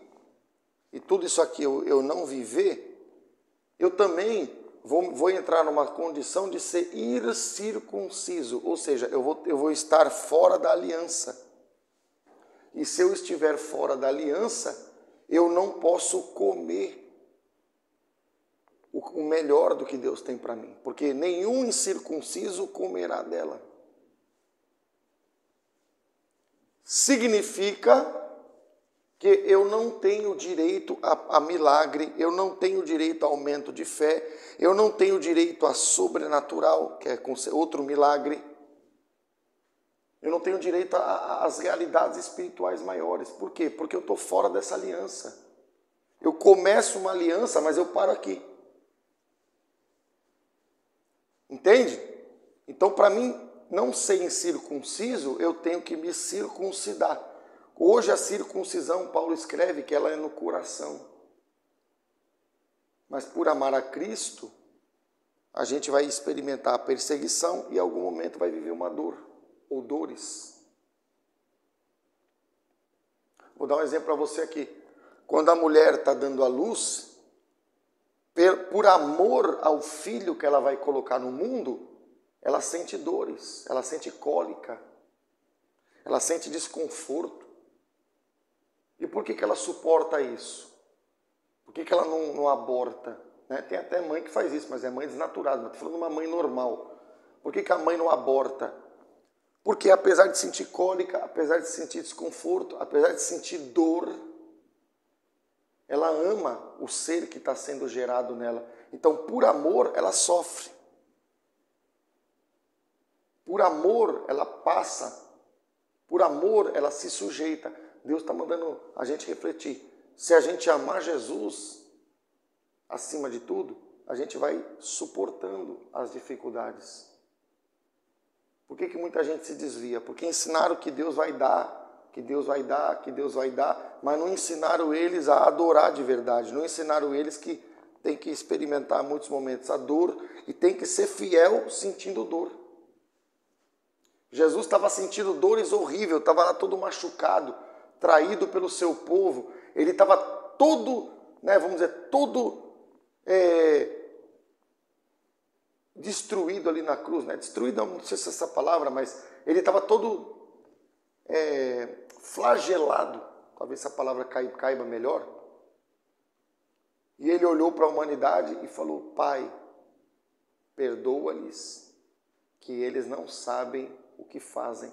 e tudo isso aqui eu não viver, eu também vou entrar numa condição de ser incircunciso, ou seja, eu vou estar fora da aliança. E se eu estiver fora da aliança, eu não posso comer o melhor do que Deus tem para mim, porque nenhum incircunciso comerá dela. Significa que eu não tenho direito a milagre, eu não tenho direito a aumento de fé, eu não tenho direito a sobrenatural, que é outro milagre. Eu não tenho direito às realidades espirituais maiores. Por quê? Porque eu estou fora dessa aliança. Eu começo uma aliança, mas eu paro aqui. Entende? Então, para mim não ser incircunciso, eu tenho que me circuncidar. Hoje a circuncisão, Paulo escreve que ela é no coração. Mas por amar a Cristo, a gente vai experimentar a perseguição e em algum momento vai viver uma dor ou dores. Vou dar um exemplo para você aqui. Quando a mulher está dando à luz, por amor ao filho que ela vai colocar no mundo, ela sente dores, ela sente cólica, ela sente desconforto. E por que ela suporta isso? Por que ela não aborta? Né? Tem até mãe que faz isso, mas é mãe desnaturada. Estou falando de uma mãe normal. Por que a mãe não aborta? Porque apesar de sentir cólica, apesar de sentir desconforto, apesar de sentir dor, ela ama o ser que está sendo gerado nela. Então, por amor, ela sofre. Por amor, ela passa. Por amor, ela se sujeita. Deus está mandando a gente refletir. Se a gente amar Jesus, acima de tudo, a gente vai suportando as dificuldades. Por que muita gente se desvia? Porque ensinaram que Deus vai dar, que Deus vai dar, que Deus vai dar, mas não ensinaram eles a adorar de verdade, não ensinaram eles que tem que experimentar em muitos momentos a dor e tem que ser fiel sentindo dor. Jesus estava sentindo dores horríveis, estava lá todo machucado, traído pelo seu povo, ele estava todo, vamos dizer, todo destruído ali na cruz, destruído, não sei se é essa palavra, mas ele estava todo flagelado, talvez essa palavra caiba melhor, e ele olhou para a humanidade e falou: Pai, perdoa-lhes, que eles não sabem o que fazem.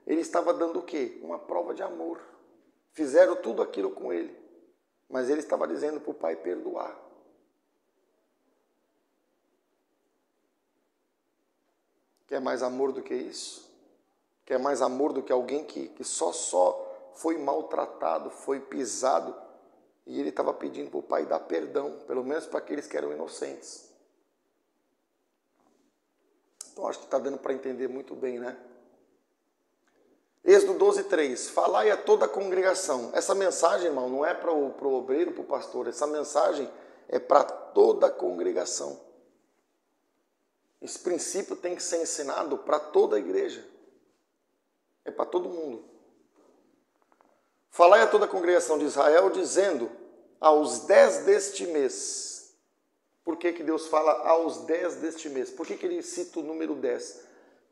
Ele estava dando o quê? Uma prova de amor. Fizeram tudo aquilo com ele, mas ele estava dizendo para o Pai perdoar. Quer mais amor do que isso? Quer mais amor do que alguém que só foi maltratado, foi pisado, e ele estava pedindo para o Pai dar perdão, pelo menos para aqueles que eram inocentes. Então acho que está dando para entender muito bem, né? Êxodo 12:3, falai a toda a congregação. Essa mensagem, irmão, não é para o obreiro, para o pastor, essa mensagem é para toda a congregação. Esse princípio tem que ser ensinado para toda a igreja. É para todo mundo. Falai a toda a congregação de Israel, dizendo, aos 10 deste mês. Por que Deus fala aos 10 deste mês? Por que ele cita o número 10?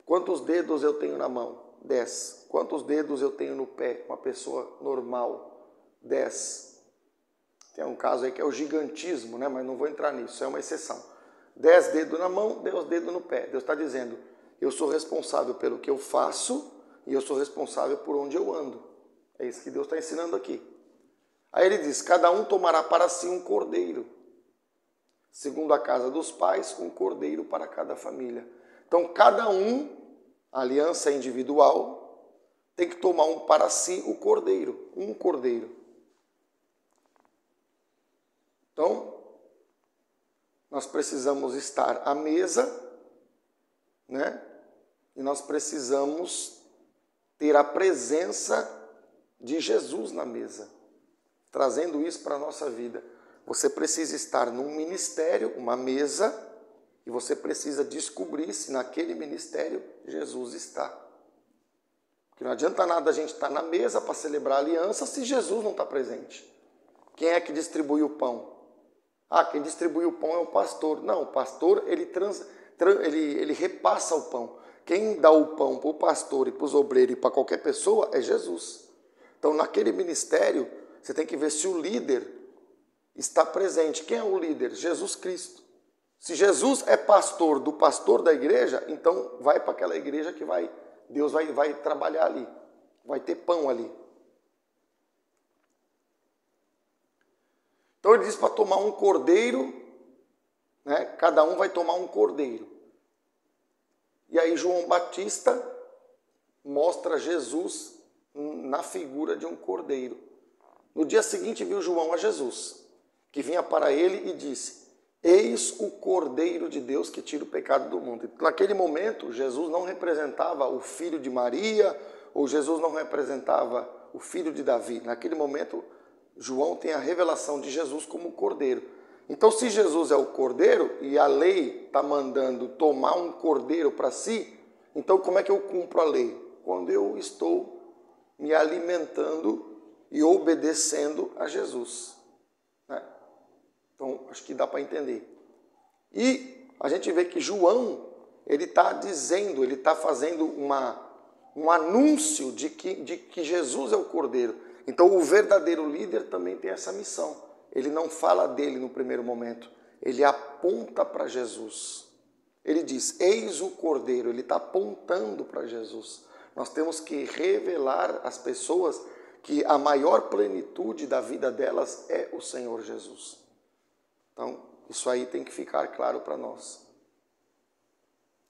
Quantos dedos eu tenho na mão? 10. Quantos dedos eu tenho no pé? Uma pessoa normal? 10. Tem um caso aí que é o gigantismo, mas não vou entrar nisso, é uma exceção. 10 dedos na mão, 10 dedos no pé. Deus está dizendo, eu sou responsável pelo que eu faço e eu sou responsável por onde eu ando. É isso que Deus está ensinando aqui. Aí ele diz, cada um tomará para si um cordeiro, segundo a casa dos pais, um cordeiro para cada família. Então, cada um, a aliança individual, tem que tomar um para si o cordeiro, um cordeiro. Então, nós precisamos estar à mesa, e nós precisamos ter a presença de Jesus na mesa, trazendo isso para a nossa vida. Você precisa estar num ministério, uma mesa, e você precisa descobrir se naquele ministério Jesus está. Porque não adianta nada a gente estar na mesa para celebrar a aliança se Jesus não está presente. Quem é que distribui o pão? Quem distribui o pão é o pastor. Não, o pastor ele repassa o pão. Quem dá o pão para o pastor e para os obreiros e para qualquer pessoa é Jesus. Então, naquele ministério, você tem que ver se o líder está presente. Quem é o líder? Jesus Cristo. Se Jesus é pastor do pastor da igreja, então vai para aquela igreja que Deus vai trabalhar ali. Vai ter pão ali. Então ele diz para tomar um cordeiro, cada um vai tomar um cordeiro. E aí João Batista mostra Jesus na figura de um cordeiro. No dia seguinte viu João a Jesus, que vinha para ele e disse, eis o Cordeiro de Deus que tira o pecado do mundo. Naquele momento, Jesus não representava o filho de Maria, ou Jesus não representava o filho de Davi. Naquele momento, João tem a revelação de Jesus como Cordeiro. Então, se Jesus é o Cordeiro, e a lei está mandando tomar um Cordeiro para si, então como é que eu cumpro a lei? Quando eu estou me alimentando e obedecendo a Jesus. Então, acho que dá para entender. E a gente vê que João, ele está fazendo um anúncio de que Jesus é o Cordeiro. Então o verdadeiro líder também tem essa missão. Ele não fala dele no primeiro momento, ele aponta para Jesus. Ele diz, eis o Cordeiro, ele está apontando para Jesus. Nós temos que revelar às pessoas que a maior plenitude da vida delas é o Senhor Jesus. Então, isso aí tem que ficar claro para nós.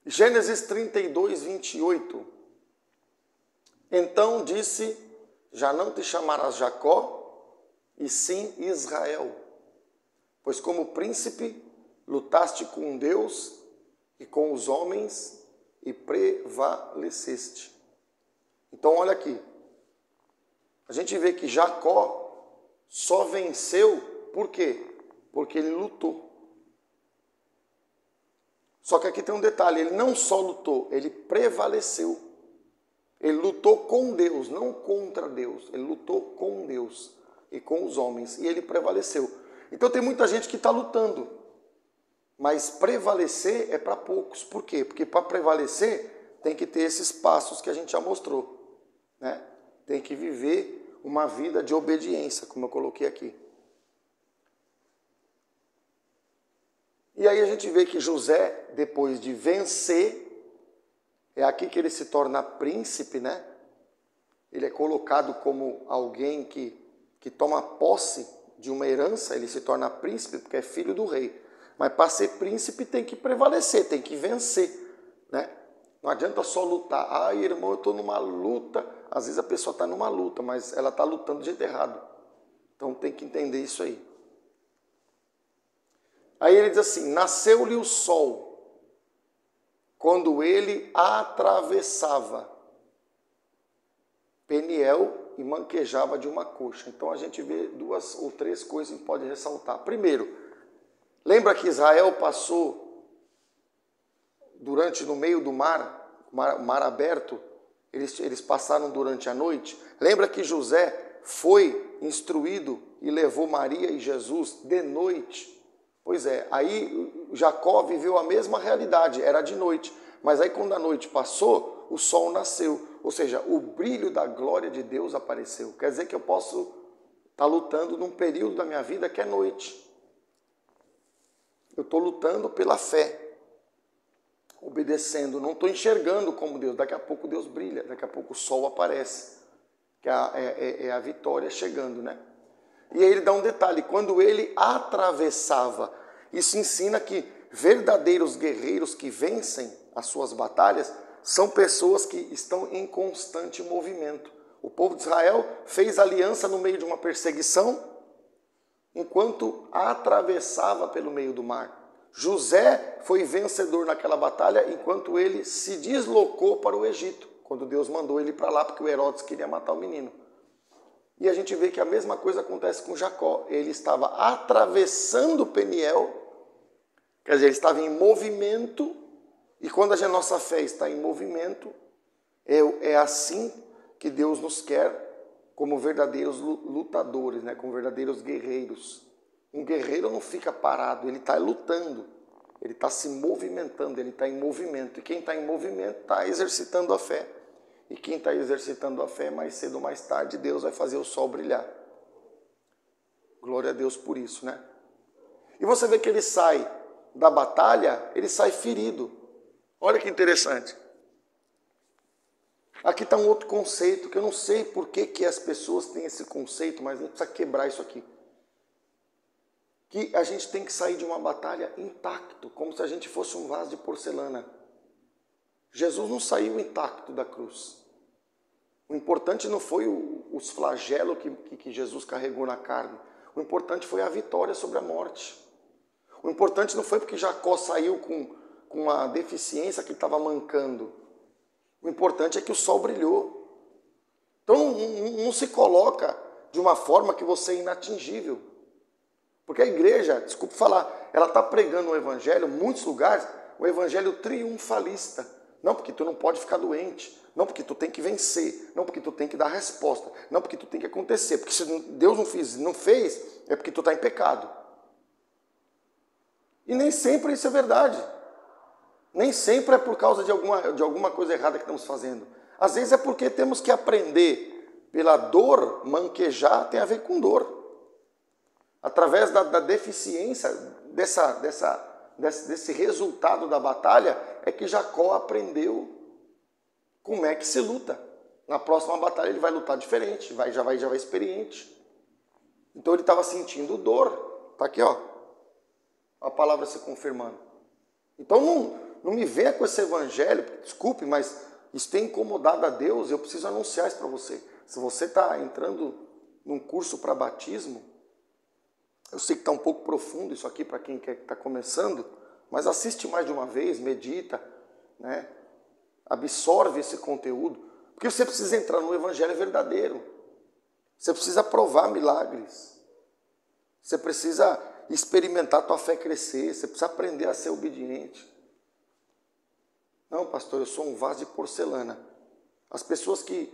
Gênesis 32, 28. Então disse, já não te chamarás Jacó, e sim Israel, pois como príncipe lutaste com Deus e com os homens e prevaleceste. Então olha aqui, a gente vê que Jacó só venceu, por quê? Porque ele lutou. Só que aqui tem um detalhe, ele não só lutou, ele prevaleceu. Ele lutou com Deus, não contra Deus, ele lutou com Deus e com os homens, e ele prevaleceu. Então tem muita gente que está lutando, mas prevalecer é para poucos. Por quê? Porque para prevalecer tem que ter esses passos que a gente já mostrou, né? Tem que viver uma vida de obediência, como eu coloquei aqui. E aí a gente vê que José, depois de vencer, é aqui que ele se torna príncipe, né? Ele é colocado como alguém que toma posse de uma herança, ele se torna príncipe porque é filho do rei. Mas para ser príncipe tem que prevalecer, tem que vencer, né? Não adianta só lutar. Ai, irmão, eu estou numa luta. Às vezes a pessoa está numa luta, mas ela está lutando do jeito errado. Então tem que entender isso aí. Aí ele diz assim, nasceu-lhe o sol, quando ele atravessava Peniel e manquejava de uma coxa. Então a gente vê 2 ou 3 coisas que a gente pode ressaltar. Primeiro, lembra que Israel passou no meio do mar aberto, eles passaram durante a noite. Lembra que José foi instruído e levou Maria e Jesus de noite? Pois é, aí Jacó viveu a mesma realidade, era de noite. Mas aí quando a noite passou, o sol nasceu. Ou seja, o brilho da glória de Deus apareceu. Quer dizer que eu posso estar lutando num período da minha vida que é noite. Eu estou lutando pela fé, obedecendo, não estou enxergando como Deus. Daqui a pouco Deus brilha, daqui a pouco o sol aparece, que é a vitória chegando, né? E aí ele dá um detalhe, quando ele atravessava, isso ensina que verdadeiros guerreiros que vencem as suas batalhas são pessoas que estão em constante movimento. O povo de Israel fez aliança no meio de uma perseguição, enquanto atravessava pelo meio do mar. José foi vencedor naquela batalha, enquanto ele se deslocou para o Egito, quando Deus mandou ele para lá, porque o Herodes queria matar o menino. E a gente vê que a mesma coisa acontece com Jacó. Ele estava atravessando Peniel, quer dizer, ele estava em movimento, e quando a nossa fé está em movimento, é assim que Deus nos quer como verdadeiros lutadores, né? Como verdadeiros guerreiros. Um guerreiro não fica parado, ele está lutando, ele está se movimentando, ele está em movimento. E quem está em movimento está exercitando a fé. E quem está exercitando a fé, mais cedo ou mais tarde, Deus vai fazer o sol brilhar. Glória a Deus por isso, né? E você vê que ele sai da batalha, ele sai ferido. Olha que interessante. Aqui está um outro conceito, que eu não sei por que as pessoas têm esse conceito, mas a gente precisa quebrar isso aqui. Que a gente tem que sair de uma batalha intacto, como se a gente fosse um vaso de porcelana. Jesus não saiu intacto da cruz. O importante não foi os flagelos que Jesus carregou na carne. O importante foi a vitória sobre a morte. O importante não foi porque Jacó saiu com uma deficiência que ele estava mancando. O importante é que o sol brilhou. Então não se coloca de uma forma que você é inatingível. Porque a igreja, desculpe falar, ela está pregando o evangelho, em muitos lugares, o evangelho triunfalista. Não porque tu não pode ficar doente, não porque tu tem que vencer, não porque tu tem que dar resposta, não porque tu tem que acontecer, porque se Deus não fez, é porque tu está em pecado. E nem sempre isso é verdade. Nem sempre é por causa de alguma coisa errada que estamos fazendo. Às vezes é porque temos que aprender pela dor, manquejar tem a ver com dor. Através da deficiência desse resultado da batalha, é que Jacó aprendeu como é que se luta. Na próxima batalha ele vai lutar diferente, já vai experiente. Então ele estava sentindo dor. Está aqui, ó, a palavra se confirmando. Então não me venha com esse evangelho, desculpe, mas isso tem incomodado a Deus, eu preciso anunciar isso para você. Se você está entrando num curso para batismo, eu sei que está um pouco profundo isso aqui para quem está começando, mas assiste mais de uma vez, medita, né? Absorve esse conteúdo, porque você precisa entrar no evangelho verdadeiro. Você precisa provar milagres. Você precisa experimentar a tua fé crescer, você precisa aprender a ser obediente. Não, pastor, eu sou um vaso de porcelana. As pessoas que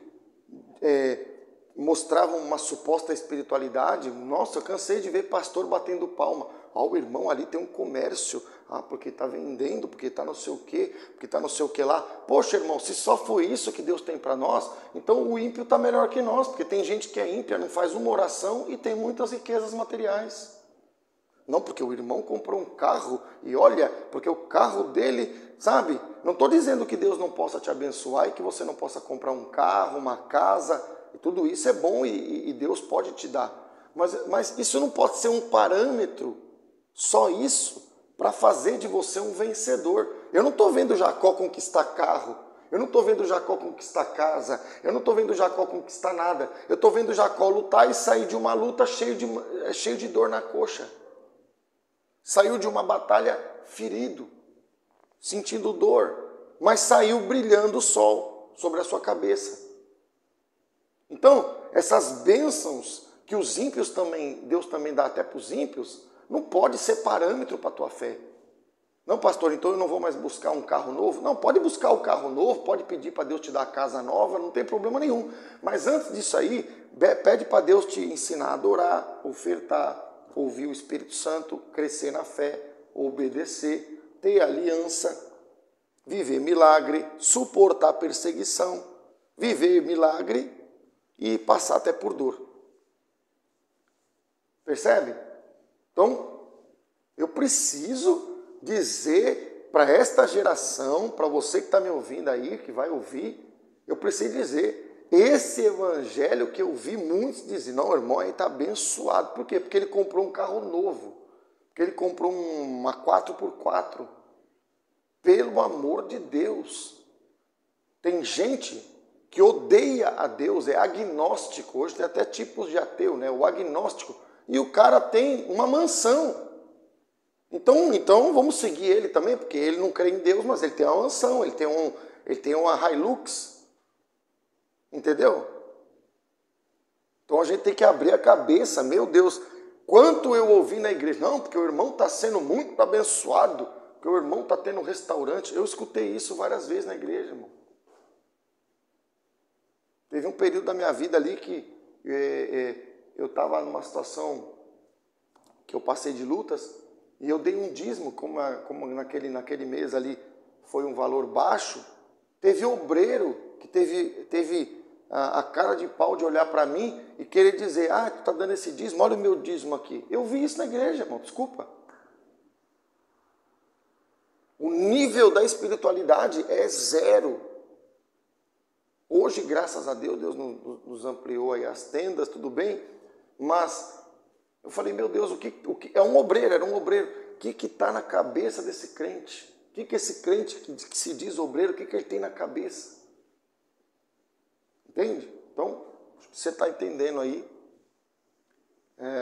mostravam uma suposta espiritualidade, nossa, eu cansei de ver pastor batendo palma. O irmão ali tem um comércio, porque está vendendo, porque está não sei o quê, porque está não sei o que lá. Poxa, irmão, se só foi isso que Deus tem para nós, então o ímpio está melhor que nós, porque tem gente que é ímpia, não faz uma oração e tem muitas riquezas materiais. Não, porque o irmão comprou um carro e olha, porque o carro dele, sabe? Não estou dizendo que Deus não possa te abençoar e que você não possa comprar um carro, uma casa, e tudo isso é bom e Deus pode te dar. Mas isso não pode ser um parâmetro, só isso, para fazer de você um vencedor. Eu não estou vendo Jacó conquistar carro, eu não estou vendo Jacó conquistar casa, eu não estou vendo Jacó conquistar nada. Eu estou vendo Jacó lutar e sair de uma luta cheio de dor na coxa. Saiu de uma batalha ferido, sentindo dor, mas saiu brilhando o sol sobre a sua cabeça. Então, essas bênçãos que os ímpios também, Deus também dá até para os ímpios, não pode ser parâmetro para a tua fé. Não, pastor, então eu não vou mais buscar um carro novo? Não, pode buscar o carro novo, pode pedir para Deus te dar a casa nova, não tem problema nenhum. Mas antes disso aí, pede para Deus te ensinar a adorar, ofertar, ouvir o Espírito Santo, crescer na fé, obedecer, ter aliança, viver milagre, suportar perseguição, viver milagre e passar até por dor. Percebe? Então, eu preciso dizer para esta geração, para você que está me ouvindo aí, que vai ouvir, eu preciso dizer, esse evangelho que eu vi muitos dizem, não, irmão, aí está abençoado. Por quê? Porque ele comprou um carro novo, porque ele comprou uma 4x4. Pelo amor de Deus. Tem gente que odeia a Deus, é agnóstico. Hoje tem até tipos de ateu, né? O agnóstico. E o cara tem uma mansão. Então vamos seguir ele também, porque ele não crê em Deus, mas ele tem uma mansão, ele tem uma Hilux. Entendeu? Então a gente tem que abrir a cabeça. Meu Deus, quanto eu ouvi na igreja. Não, porque o irmão está sendo muito abençoado, porque o irmão está tendo um restaurante. Eu escutei isso várias vezes na igreja, irmão. Teve um período da minha vida ali que eu estava numa situação que eu passei de lutas e eu dei um dízimo, como naquele mês ali foi um valor baixo. Teve obreiro que teve a cara de pau de olhar para mim e querer dizer, tu está dando esse dízimo, olha o meu dízimo aqui. Eu vi isso na igreja, irmão, desculpa. O nível da espiritualidade é zero. Hoje, graças a Deus, Deus nos ampliou aí as tendas, tudo bem, mas eu falei, meu Deus, o que era um obreiro, o que está na cabeça desse crente? O que esse crente que se diz obreiro, o que ele tem na cabeça? Entende? Então, você está entendendo aí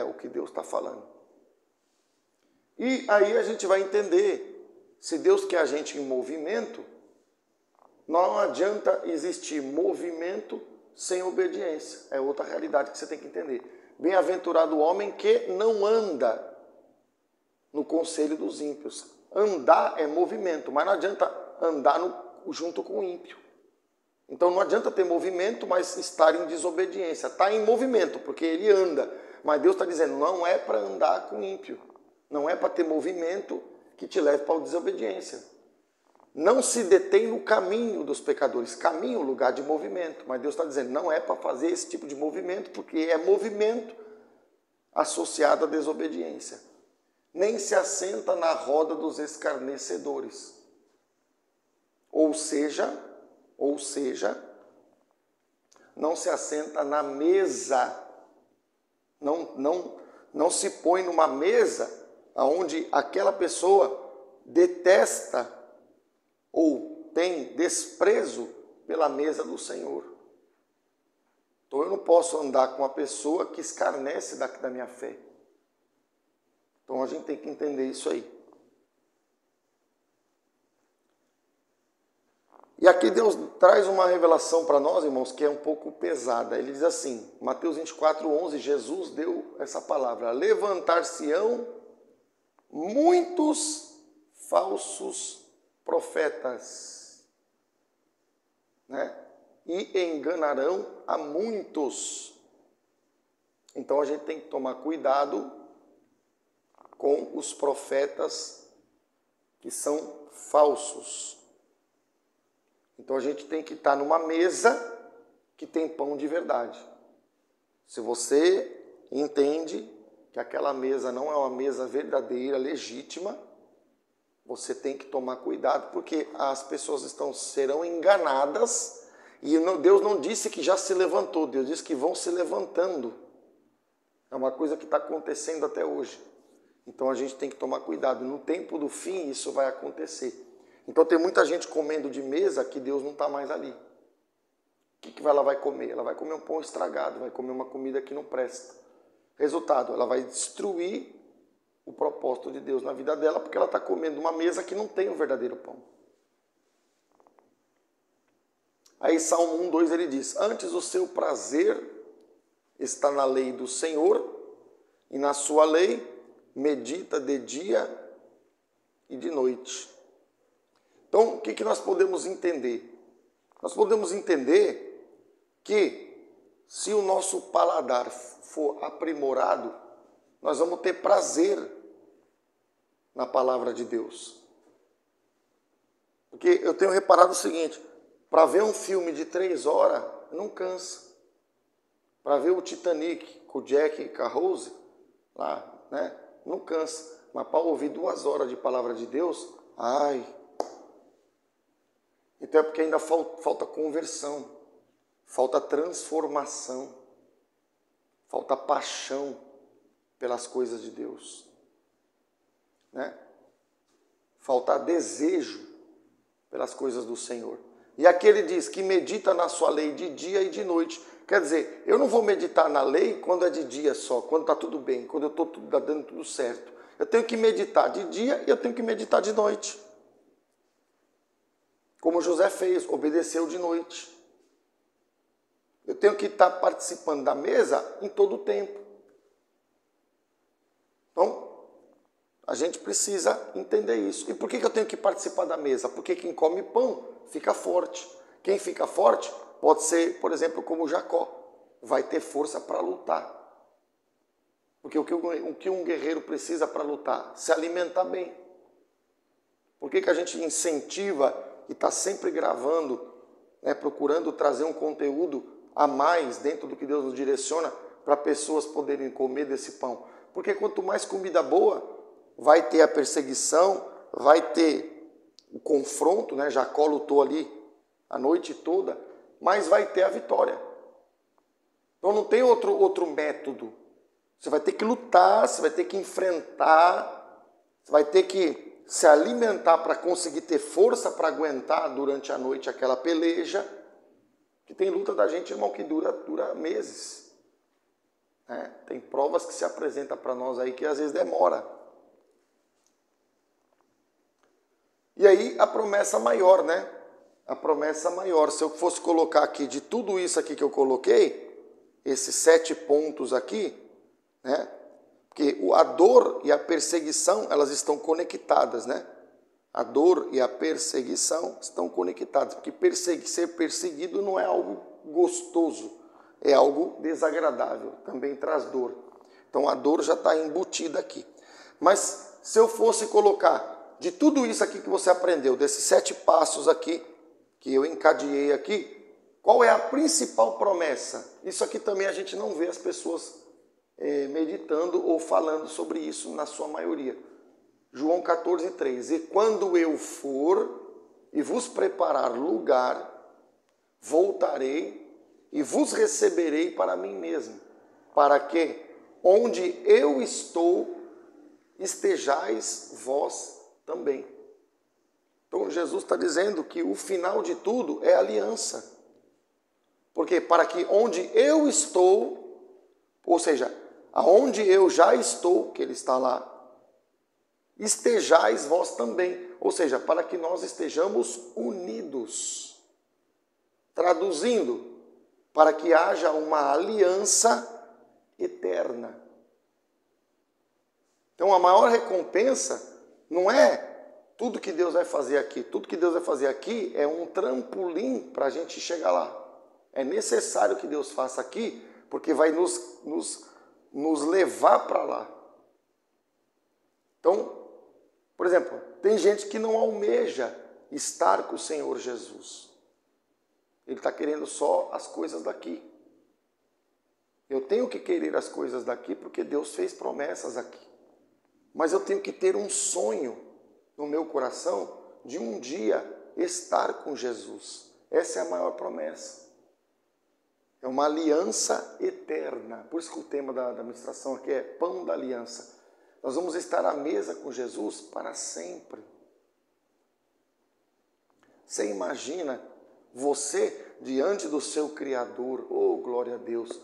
o que Deus está falando. E aí a gente vai entender, se Deus quer a gente em movimento, não adianta existir movimento sem obediência. É outra realidade que você tem que entender. Bem-aventurado o homem que não anda no conselho dos ímpios. Andar é movimento, mas não adianta andar junto com o ímpio. Então não adianta ter movimento, mas estar em desobediência. Está em movimento, porque ele anda. Mas Deus está dizendo, não é para andar com ímpio. Não é para ter movimento que te leve para a desobediência. não se detém no caminho dos pecadores. Caminho, lugar de movimento. Mas Deus está dizendo, não é para fazer esse tipo de movimento, porque é movimento associado à desobediência. Nem se assenta na roda dos escarnecedores. Ou seja, não se assenta na mesa. Não se põe numa mesa onde aquela pessoa detesta ou tem desprezo pela mesa do Senhor. Então eu não posso andar com uma pessoa que escarnece da minha fé. Então a gente tem que entender isso aí. E aqui Deus traz uma revelação para nós, irmãos, que é um pouco pesada. Ele diz assim, Mateus 24:11, Jesus deu essa palavra: levantar-se-ão muitos falsos profetas, né? E enganarão a muitos. Então a gente tem que tomar cuidado com os profetas que são falsos. Então a gente tem que estar numa mesa que tem pão de verdade. Se você entende que aquela mesa não é uma mesa verdadeira, legítima, você tem que tomar cuidado, porque as pessoas serão enganadas. E Deus não disse que já se levantou, Deus disse que vão se levantando. É uma coisa que está acontecendo até hoje. Então a gente tem que tomar cuidado. No tempo do fim isso vai acontecer. Então tem muita gente comendo de mesa que Deus não está mais ali. O que ela vai comer? Ela vai comer um pão estragado, vai comer uma comida que não presta. Resultado, ela vai destruir o propósito de Deus na vida dela, porque ela está comendo uma mesa que não tem o verdadeiro pão. Aí Salmo 1:2 ele diz, antes o seu prazer está na lei do Senhor, e na sua lei medita de dia e de noite. Então, o que nós podemos entender? Nós podemos entender que se o nosso paladar for aprimorado, nós vamos ter prazer na palavra de Deus. Porque eu tenho reparado o seguinte, para ver um filme de 3 horas, não cansa. Para ver o Titanic com o Jack e com a Rose, lá, né? Não cansa. Mas para ouvir 2 horas de palavra de Deus, ai... Então é porque ainda falta conversão, falta transformação, falta paixão pelas coisas de Deus, né? Falta desejo pelas coisas do Senhor. E aqui ele diz que medita na sua lei de dia e de noite. Quer dizer, eu não vou meditar na lei quando é de dia só, quando está tudo bem, quando eu estou dando tudo certo. Eu tenho que meditar de dia e eu tenho que meditar de noite. Como José fez, obedeceu de noite. Eu tenho que estar participando da mesa em todo o tempo. Então, a gente precisa entender isso. E por que eu tenho que participar da mesa? Porque quem come pão fica forte. Quem fica forte pode ser, por exemplo, como Jacó. Vai ter força para lutar. Porque o que um guerreiro precisa para lutar? Se alimentar bem. Por que a gente incentiva e está sempre gravando, né, procurando trazer um conteúdo a mais dentro do que Deus nos direciona para pessoas poderem comer desse pão? Porque quanto mais comida boa, vai ter a perseguição, vai ter o confronto, né? Jacó lutou ali a noite toda, mas vai ter a vitória. Então não tem outro método. Você vai ter que lutar, você vai ter que enfrentar, você vai ter que se alimentar para conseguir ter força para aguentar durante a noite aquela peleja. Que tem luta da gente, irmão, que dura meses. Né? Tem provas que se apresentam para nós aí que às vezes demora. E aí a promessa maior, né? A promessa maior. Se eu fosse colocar aqui de tudo isso aqui que eu coloquei, esses 7 pontos aqui, né? Porque a dor e a perseguição, elas estão conectadas, né? A dor e a perseguição estão conectadas. Porque ser perseguido não é algo gostoso, é algo desagradável, também traz dor. Então a dor já está embutida aqui. Mas se eu fosse colocar de tudo isso aqui que você aprendeu, desses 7 passos aqui, que eu encadeei aqui, qual é a principal promessa? Isso aqui também a gente não vê as pessoas meditando ou falando sobre isso na sua maioria. João 14:3. E quando eu for e vos preparar lugar, voltarei e vos receberei para mim mesmo, para que onde eu estou estejais vós também. Então Jesus está dizendo que o final de tudo é aliança. Porque para que onde eu estou, ou seja, aonde eu já estou, que ele está lá, estejais vós também. Ou seja, para que nós estejamos unidos. Traduzindo, para que haja uma aliança eterna. Então a maior recompensa não é tudo que Deus vai fazer aqui. Tudo que Deus vai fazer aqui é um trampolim para a gente chegar lá. É necessário que Deus faça aqui, porque vai nos levar para lá. Então, por exemplo, tem gente que não almeja estar com o Senhor Jesus. Ele está querendo só as coisas daqui. Eu tenho que querer as coisas daqui porque Deus fez promessas aqui. Mas eu tenho que ter um sonho no meu coração de um dia estar com Jesus. Essa é a maior promessa. É uma aliança eterna. Por isso que o tema da ministração aqui é Pão da Aliança. Nós vamos estar à mesa com Jesus para sempre. Você imagina você diante do seu Criador, oh glória a Deus,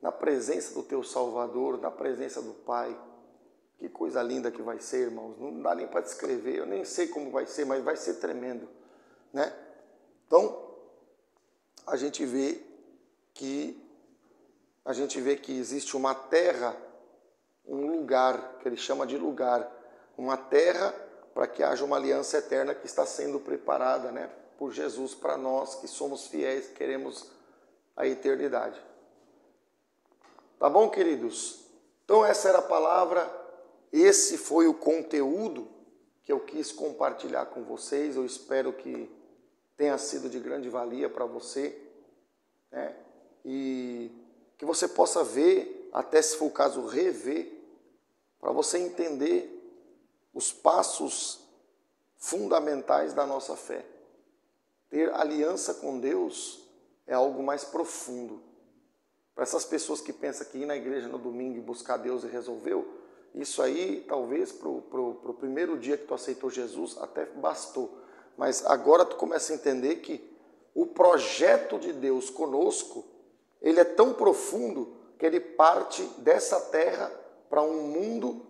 na presença do teu Salvador, na presença do Pai. Que coisa linda que vai ser, irmãos. Não dá nem para descrever, eu nem sei como vai ser, mas vai ser tremendo, né? Então, a gente vê que existe uma terra, um lugar, que ele chama de lugar, uma terra para que haja uma aliança eterna que está sendo preparada, né, por Jesus para nós que somos fiéis, queremos a eternidade. Tá bom, queridos? Então essa era a palavra, esse foi o conteúdo que eu quis compartilhar com vocês. Eu espero que tenha sido de grande valia para você, né? E que você possa ver, até se for o caso, rever, para você entender os passos fundamentais da nossa fé. Ter aliança com Deus é algo mais profundo. Para essas pessoas que pensam que ir na igreja no domingo e buscar Deus e resolveu, isso aí talvez para o primeiro dia que tu aceitou Jesus até bastou. Mas agora tu começa a entender que o projeto de Deus conosco, ele é tão profundo que ele parte dessa terra para um mundo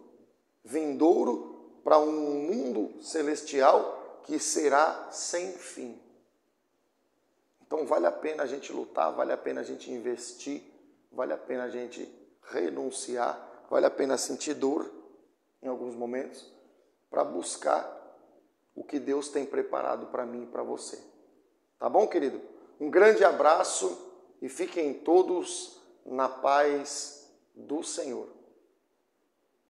vindouro, para um mundo celestial que será sem fim. Então vale a pena a gente lutar, vale a pena a gente investir, vale a pena a gente renunciar, vale a pena sentir dor em alguns momentos para buscar o que Deus tem preparado para mim e para você. Tá bom, querido? Um grande abraço e fiquem todos na paz do Senhor.